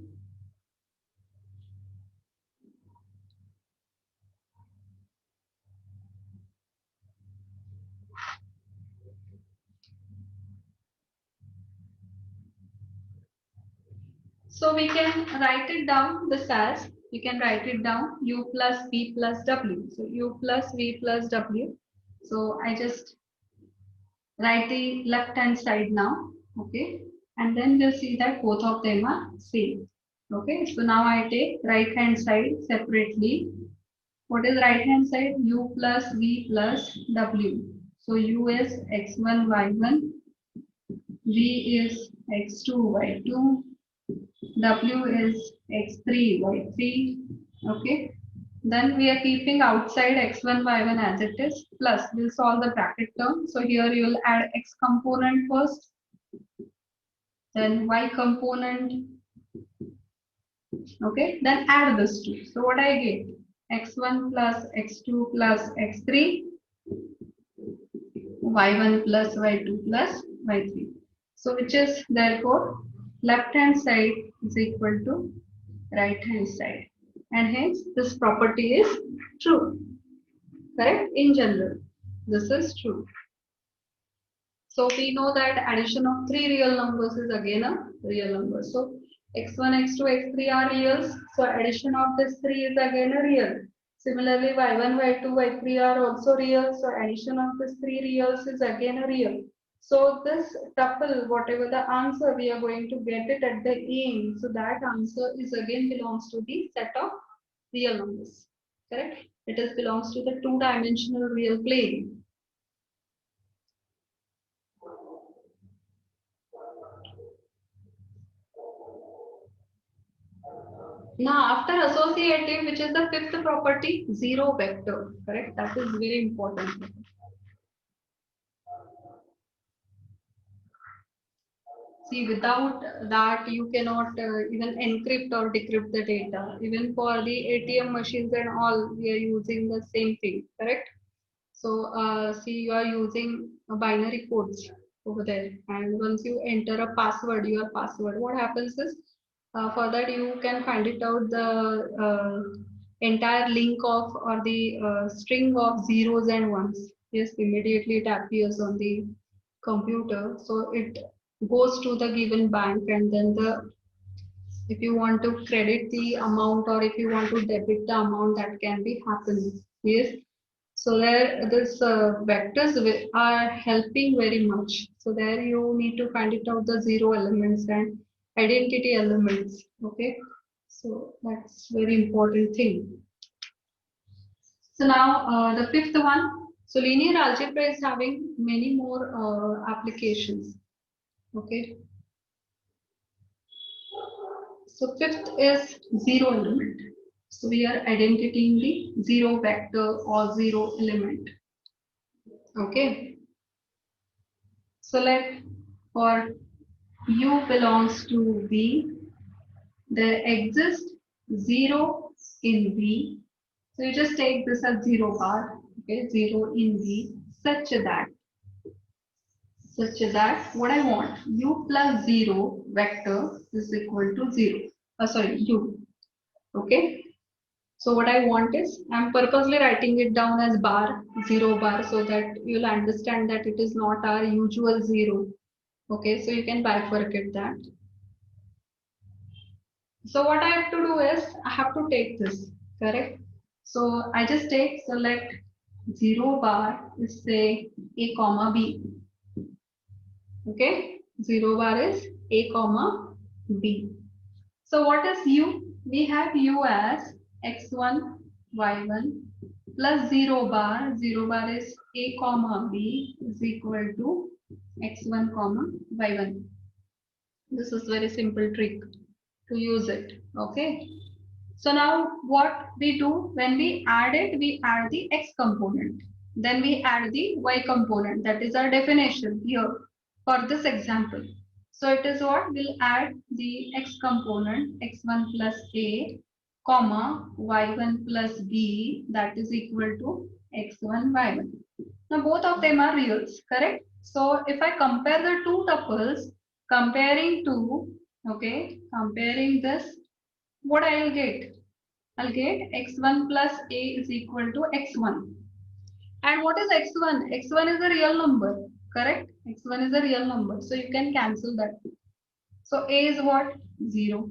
So we can write it down this as, you can write it down u plus v plus w. So u plus v plus w. So I just write the left hand side now, okay, and then you'll see that both of them are same. Okay, so now I take right hand side separately. What is right hand side? U plus v plus w. So u is x1 y1, v is x2 y2, w is x3 y3. Okay, then we are keeping outside x1 y1 as it is, plus we'll solve the bracket term. So here you will add x component first, then y component, okay, then add this two. So what I get? X1 plus x2 plus x3, y1 plus y2 plus y3. So which is therefore left hand side is equal to right hand side, and hence this property is true. Correct? In general, this is true. So we know that addition of three real numbers is again a real number. So x1, x2, x3 are reals. So addition of this 3 is again a real. Similarly, y1, y2, y3 are also real. So addition of this 3 reals is again a real. So this tuple, whatever the answer, we are going to get it at the end. So that answer is again belongs to the set of real numbers. Correct? It is belongs to the two-dimensional real plane. Now, after associative, which is the fifth property, zero vector, correct? That is very important. See, without that, you cannot even encrypt or decrypt the data. Even for the ATM machines and all, we are using the same thing, correct? So, see, you are using binary codes over there. And once you enter a password, your password, what happens is, for that you can find it out the entire link of or the string of zeros and ones. Yes, immediately it appears on the computer. So it goes to the given bank, and then the if you want to credit the amount or if you want to debit the amount, that can be happening. Yes. So there, this vectors are helping very much. So there you need to find it out the zero elements and identity elements. Okay. So that's very important thing. So now the fifth one. So linear algebra is having many more applications. Okay. So fifth is zero element. So we are identifying the zero vector or zero element. Okay. So let for u belongs to V, there exists 0 in V. So you just take this as 0 bar, okay, 0 in V, such that what I want, u plus 0 vector is equal to 0. Sorry, u. Okay. So what I want is, I'm purposely writing it down as bar, 0 bar, so that you'll understand that it is not our usual 0. Okay, so you can bifurcate that. So what I have to do is, I have to take this, correct? So I just take select 0 bar is say a comma b. Okay, 0 bar is a comma b. So what is u? We have u as x1 y1 plus 0 bar. 0 bar is a comma b is equal to x1 comma y1. This is very simple trick to use it. Okay. So now what we do, when we add it, we add the x component. Then we add the y component. That is our definition here for this example. So it is what? We'll add the x component, x1 plus a, comma, y1 plus b, that is equal to x1, y1. Now both of them are reals, correct? So if I compare the two tuples, comparing to, okay, comparing this, what I will get? I'll get x1 plus a is equal to x1. And what is x1? x1 is a real number, correct? x1 is a real number, so you can cancel that. So a is what? 0.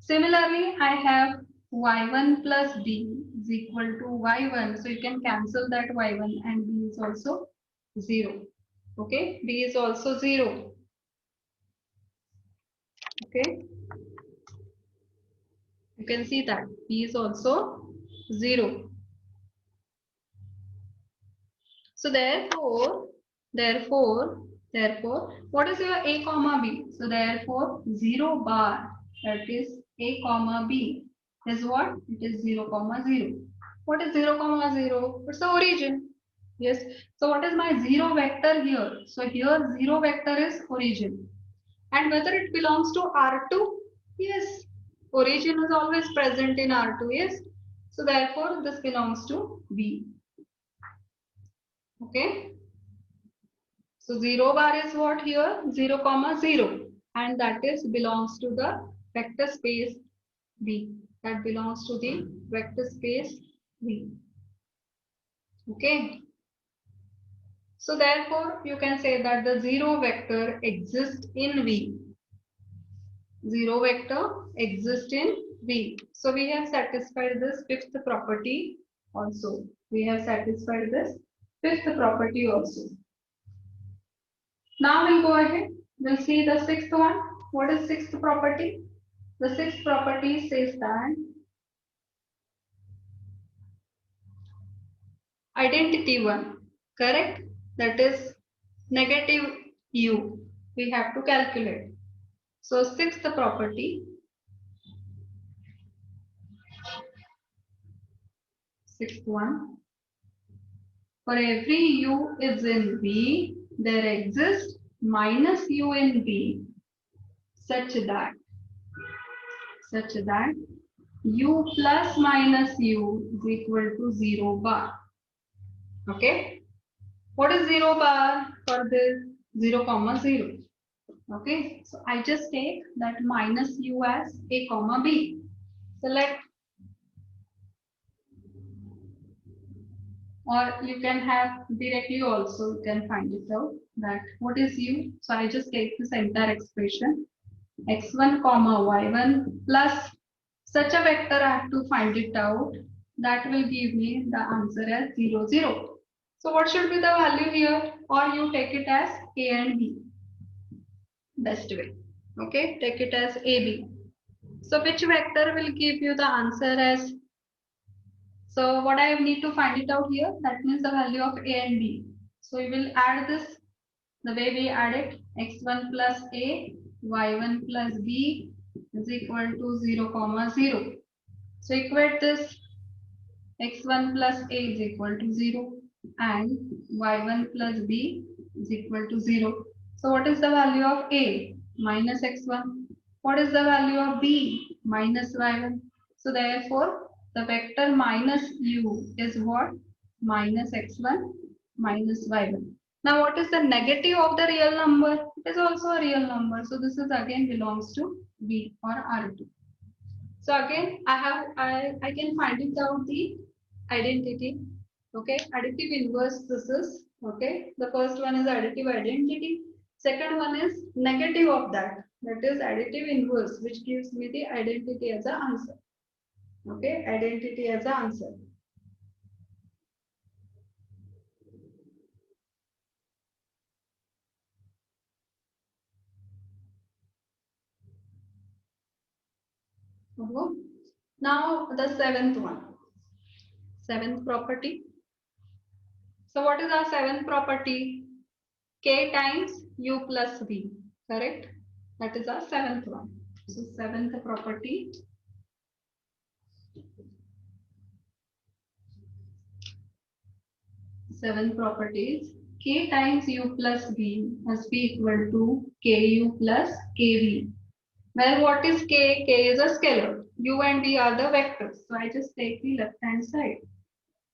Similarly, I have y1 plus b is equal to y1. So you can cancel that y1 and b is also 0. Okay, b is also 0. Okay, you can see that b is also 0. So therefore, what is your a comma b? So therefore, 0 bar, that is a comma b, is what? It is 0 comma 0. What is 0 comma 0? It's the origin. Yes. So what is my 0 vector here? So here 0 vector is origin. And whether it belongs to R2? Yes. Origin is always present in R2. Yes. So therefore, this belongs to B. Okay. So 0 bar is what here? 0 comma 0. And that is belongs to the vector space V. That belongs to the vector space V. Okay. So therefore, you can say that the 0 vector exists in V. 0 vector exists in V. So we have satisfied this fifth property also. We have satisfied this fifth property also. Now we'll go ahead. We'll see the sixth one. What is sixth property? The sixth property says that identity one, correct? That is negative u. We have to calculate. So sixth property, sixth one. For every u is in V, there exists minus u in V such that u plus minus u is equal to 0 bar. Okay. What is 0 bar for this? 0 comma 0. Okay. So I just take that minus u as a comma b. Select, or you can have directly also, you can find it out that what is u. So I just take this entire expression x1 comma y1 plus such a vector. I have to find it out. That will give me the answer as 0 0. So what should be the value here? Or you take it as a and b. Best way. Okay, take it as ab. So which vector will give you the answer as? So what I need to find it out here, that means the value of a and b. So we will add this the way we add it, x1 plus a, y1 plus b is equal to 0 comma 0. So equate this, x1 plus a is equal to 0 and y1 plus b is equal to 0. So what is the value of a? Minus x1. What is the value of b? Minus y1. So therefore, the vector minus u is what? Minus x1 minus y1. Now what is the negative of the real number? It is also a real number. So this is again belongs to B or R2. So again I can find it out the identity. Okay, additive inverse this is. Okay, the first one is additive identity. Second one is negative of that. That is additive inverse, which gives me the identity as an answer. Okay, identity as an answer. Now the seventh one, seventh property. So what is our seventh property? K times u plus v, correct? That is our seventh one. So seventh property. Seventh property is k times u plus v must be equal to ku plus kv. Where what is k? K is a scalar. U and v are the vectors. So I just take the left hand side.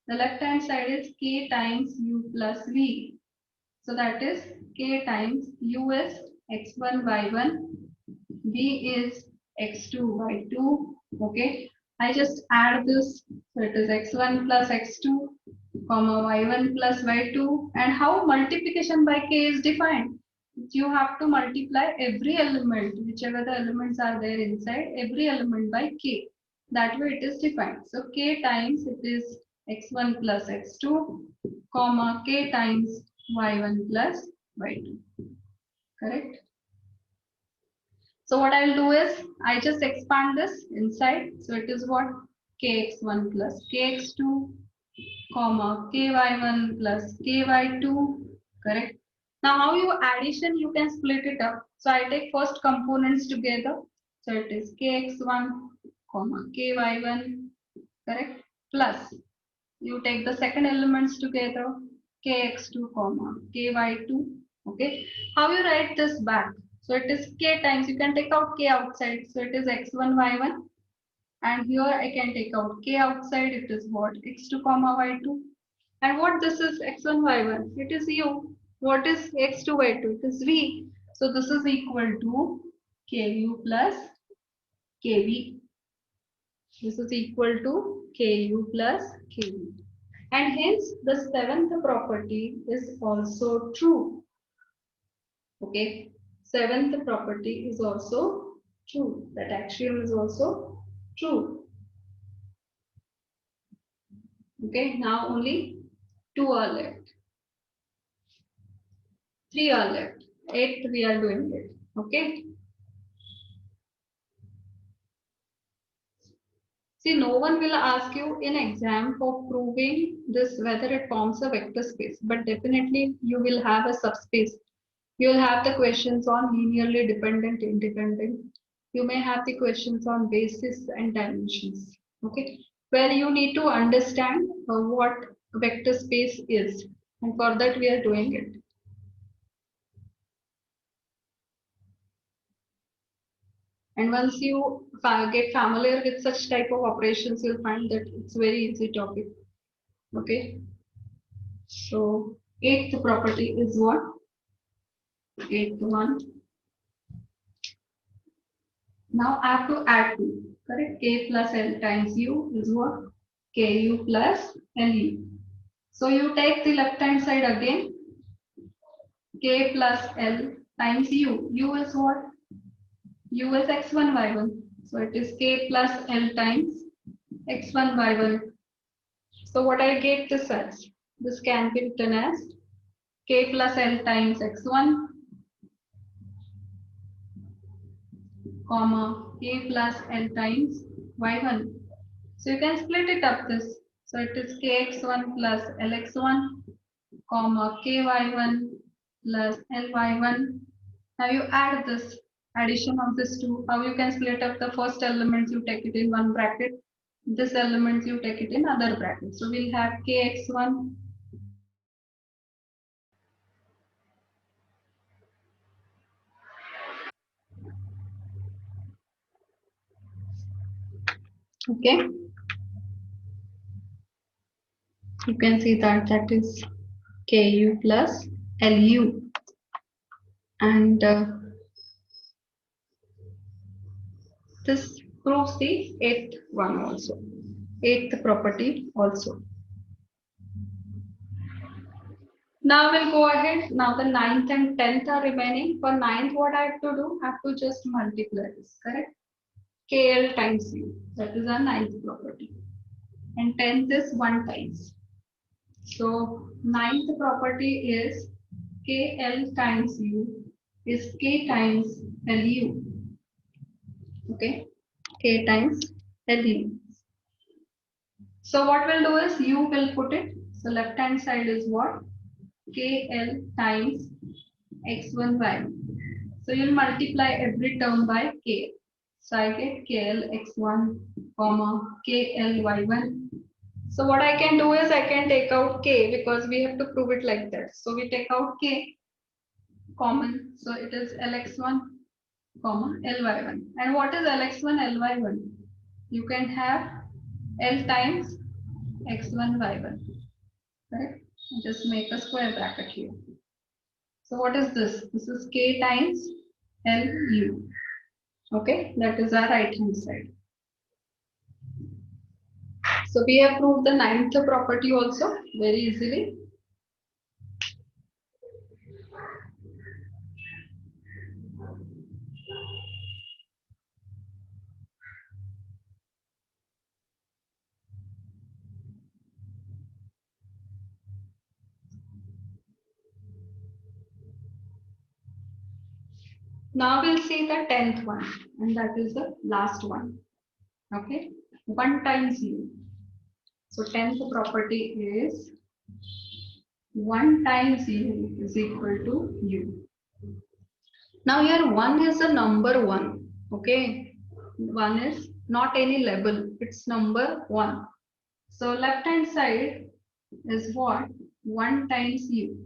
The left hand side is k times u plus v. So that is k times u is x1 y1, v is x2 y2. Okay, I just add this. So it is x1 plus x2 comma y1 plus y2. And how multiplication by k is defined? you have to multiply every element, whichever the elements are there inside, every element by k. That way it is defined. So k times it is x1 plus x2, comma k times y1 plus y2. Correct? So what I'll do is I just expand this inside. So it is what? Kx1 plus kx2, comma ky1 plus ky2. Correct? Now how you addition, you can split it up. So I take first components together. So it is kx1, comma ky1, correct? Plus you take the second elements together, kx2, comma ky2. Okay. How you write this back? So it is k times, you can take out k outside. So it is x1, y1. And here I can take out k outside. It is what? x2, comma y2. And what this is x1, y1? It is u. What is x2, y2? It is v. So this is equal to ku plus kv. This is equal to ku plus kv. And hence the seventh property is also true. Okay. Seventh property is also true. That axiom is also true. Okay. Now only 2 are left. 3 are left. 8 we are doing it. Okay. See, no one will ask you in exam for proving this whether it forms a vector space, but definitely you will have a subspace. You will have the questions on linearly dependent, independent. You may have the questions on basis and dimensions. Okay, where you need to understand what vector space is, and for that we are doing it. And once you get familiar with such type of operations, you'll find that it's very easy topic. Okay. So eighth property is what? Eighth one. Now I have to add 2. Correct? K plus L times U is what? Ku plus Lu. So you take the left hand side again. K plus L times U. U is what? U is x1, y1. So it is K plus L times x1, y1. So what I get this as? This can be written as K plus L times x1, comma K plus L times y1. So you can split it up this. So it is kx1 plus lx1, comma ky1 plus ly1. Now you add this addition of this two. How you can split up the first elements, you take it in one bracket. This element you take it in other bracket. So we'll have kx1 okay. You can see that that is ku plus lu, and this proves the eighth one also, eighth property also. Now we'll go ahead. Now the 9th and 10th are remaining. For 9th, what I have to do? I have to just multiply this, correct? KL times U. That is our 9th property. And 10th is 1 times. So 9th property is KL times U is K times LU. Okay, K times LU. So what we'll do is U will put it. So left hand side is what? KL times x1, y1. So you'll multiply every term by k. So I get KL x1, comma KL y1. So what I can do is I can take out k because we have to prove it like that. So we take out k common. So it is lx1, comma ly1. And what is lx1, ly1? You can have L times x1, y1. Correct? Just make a square bracket here. So what is this? This is k times Lu. Okay, that is our right hand side. So we have proved the 9th property also very easily. Now we'll see the 10th one, and that is the last one. Okay, 1 times u. So 10th property is 1 times u is equal to u. Now here 1 is a number 1. Okay, 1 is not any label, it's number 1. So left hand side is what? 1 times u.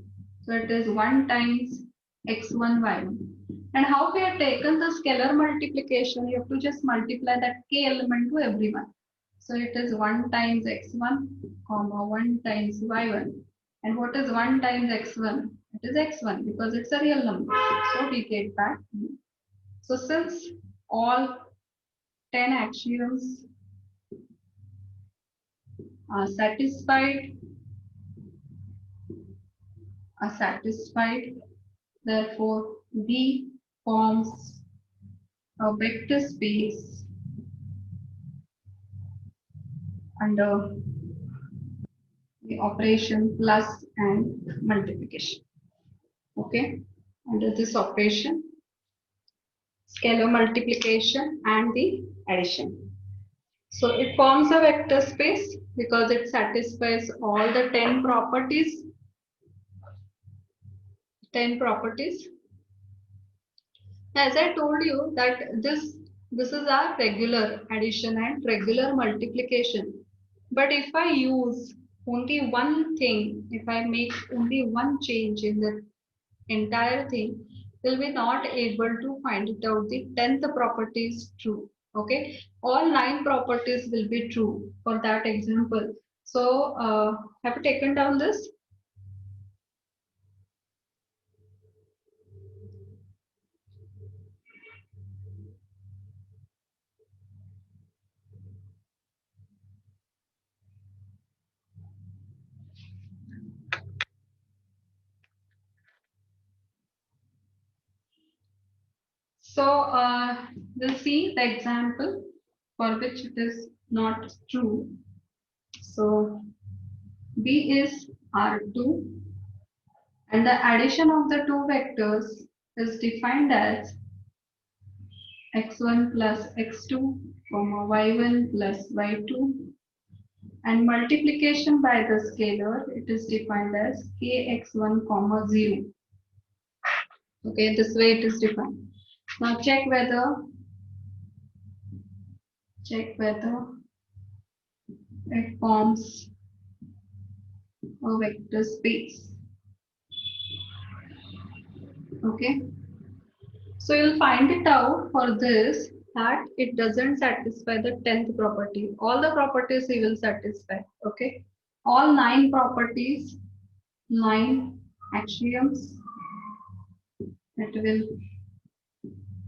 So it is 1 times x1 y1. And how we have taken the scalar multiplication, you have to just multiply that k element to everyone. So it is 1 times x1, comma 1 times y1. And what is 1 times x1? It is x1 because it's a real number. So we get back u. So since all 10 axioms are satisfied, therefore V forms a vector space under the operation plus and multiplication. Okay, under this operation, scalar multiplication and the addition. So it forms a vector space because it satisfies all the 10 properties. 10 properties. As I told you that this is our regular addition and regular multiplication. But if I use only one thing, if I make only one change in the entire thing, will be not able to find it out. The 10th property is true. Okay, all 9 properties will be true for that example. So have you taken down this? So we'll see the example for which it is not true. So B is R2 and the addition of the two vectors is defined as x1 plus x2, comma y1 plus y2, and multiplication by the scalar, it is defined as kx1 comma 0. Okay, this way it is defined. Now check whether it forms a vector space. Okay, so you'll find it out for this that it doesn't satisfy the 10th property. All the properties it will satisfy. Okay, all 9 properties, 9 axioms, it will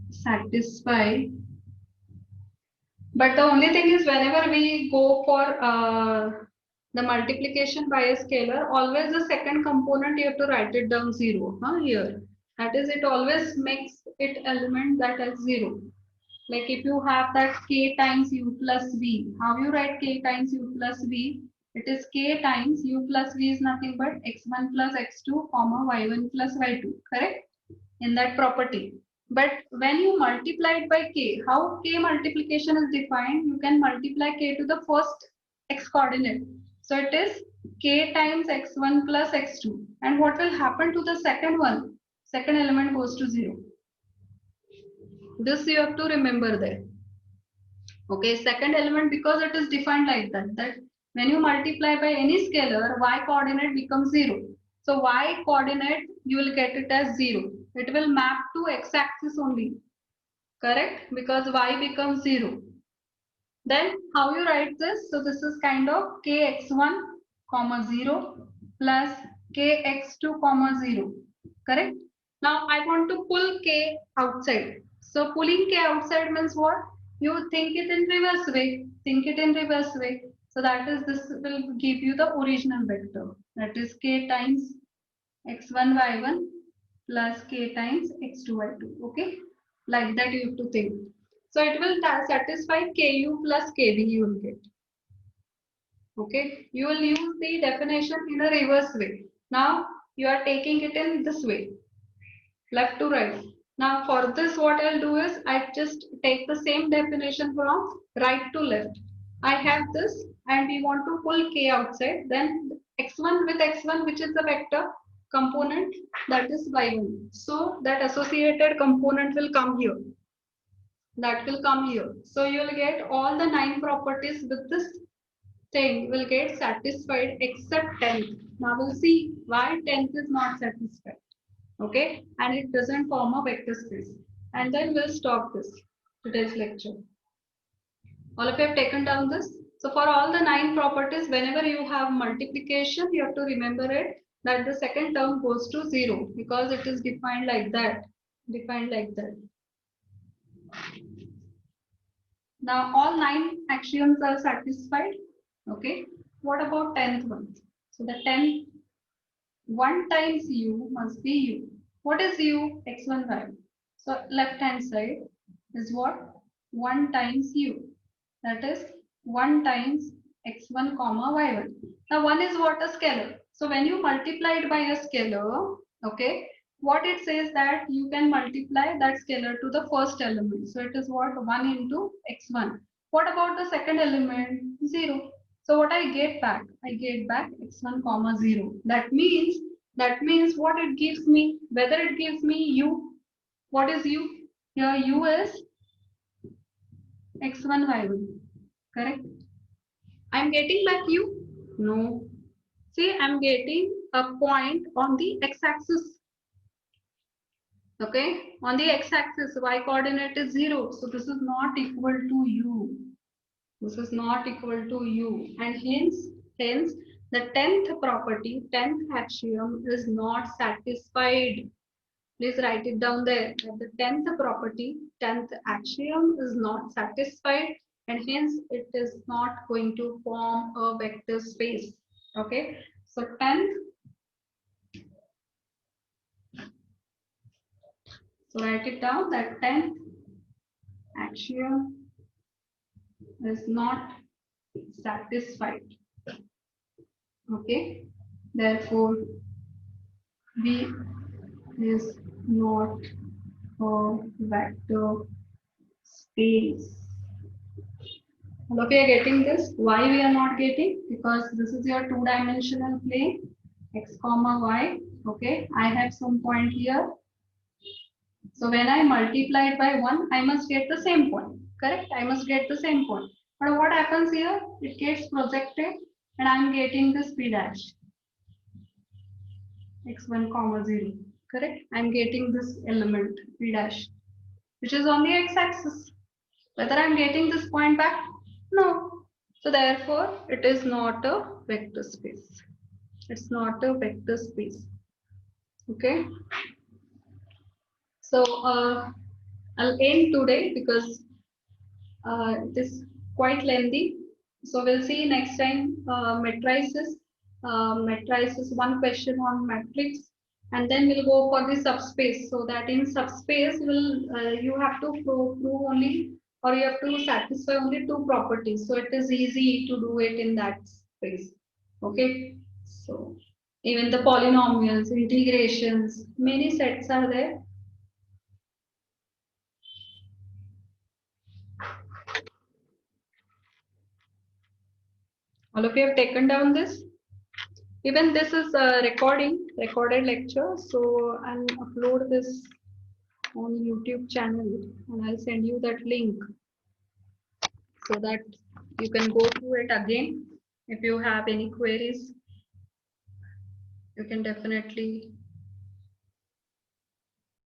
satisfy. But the only thing is whenever we go for the multiplication by a scalar, always the second component you have to write it down 0 here. That is, it always makes it element that as 0. Like if you have that k times u plus v, how you write k times u plus v? It is k times u plus v is nothing but x1 plus x2 comma y1 plus y2, correct? In that property. But when you multiply it by k, how k multiplication is defined? You can multiply k to the first x coordinate. So it is k times x1 plus x2. And what will happen to the second one? Second element goes to 0. This you have to remember there. Okay, second element, because it is defined like that when you multiply by any scalar, y coordinate becomes 0. So y coordinate, you will get it as 0. It will map to x-axis only, correct? Because y becomes 0. Then how you write this? So this is kind of kx1 comma 0 plus kx2 comma 0, correct? Now I want to pull k outside. So pulling k outside means what? You think it in reverse way. So that is, this will give you the original vector. That is k times x1 y1 plus k times x2 y2. Okay, like that you have to think. So it will satisfy ku plus kd you will get. Okay, you will use the definition in a reverse way. Now you are taking it in this way, left to right. Now for this, what I'll do is I just take the same definition from right to left. I have this and we want to pull k outside, then x1 with x1, which is the vector component, that is y1. So that associated component will come here. That will come here. So you will get all the 9 properties with this thing will get satisfied except 10th. Now we'll see why 10th is not satisfied. Okay, and it doesn't form a vector space. And then we'll stop this today's lecture. All of you have taken down this. So for all the 9 properties, whenever you have multiplication, you have to remember it that the second term goes to 0 because it is defined like that. Defined like that. Now all 9 axioms are satisfied. Okay. What about 10th one? So the 10th 1 times u must be u. What is u? X1, y. So left hand side is what? 1 times u. That is 1 times x1 comma y1. Now 1 is what? A scalar. So when you multiply it by a scalar, okay, what it says that you can multiply that scalar to the first element. So it is what? 1 into x1. What about the second element? 0. So what I get back? I get back x1 comma 0. That means what it gives me, whether it gives me u. What is u? Here u is x1 y1. Correct? I'm getting back u? No. See, I'm getting a point on the x-axis. Okay, on the x-axis, y coordinate is 0. So this is not equal to u. This is not equal to u, and hence the 10th property, 10th axiom is not satisfied. Please write it down there. That the 10th property, 10th axiom is not satisfied, and hence it is not going to form a vector space. Okay, so 10th. So write it down that 10th axiom is not satisfied. Okay, therefore V is not a vector space. All of you are getting this? Why we are not getting? Because this is your 2-dimensional plane, x comma y. Okay, I have some point here. So when I multiply it by 1, I must get the same point. Correct? I must get the same point. But what happens here? It gets projected and I am getting this p dash. x1 comma 0. Correct? I am getting this element p dash, which is on the x-axis. Whether I am getting this point back? No. So therefore, it is not a vector space. It's not a vector space. Okay. So I'll end today because it is quite lengthy. So we'll see next time matrices. Matrices, one question on matrix, and then we'll go for the subspace. So that in subspace, you have to prove only, or you have to satisfy only 2 properties. So it is easy to do it in that space. Okay. So even the polynomials, integrations, many sets are there. All of you have taken down this. Even this is a recorded lecture. So I'll upload this on YouTube channel and I'll send you that link so that you can go through it again. If you have any queries, you can definitely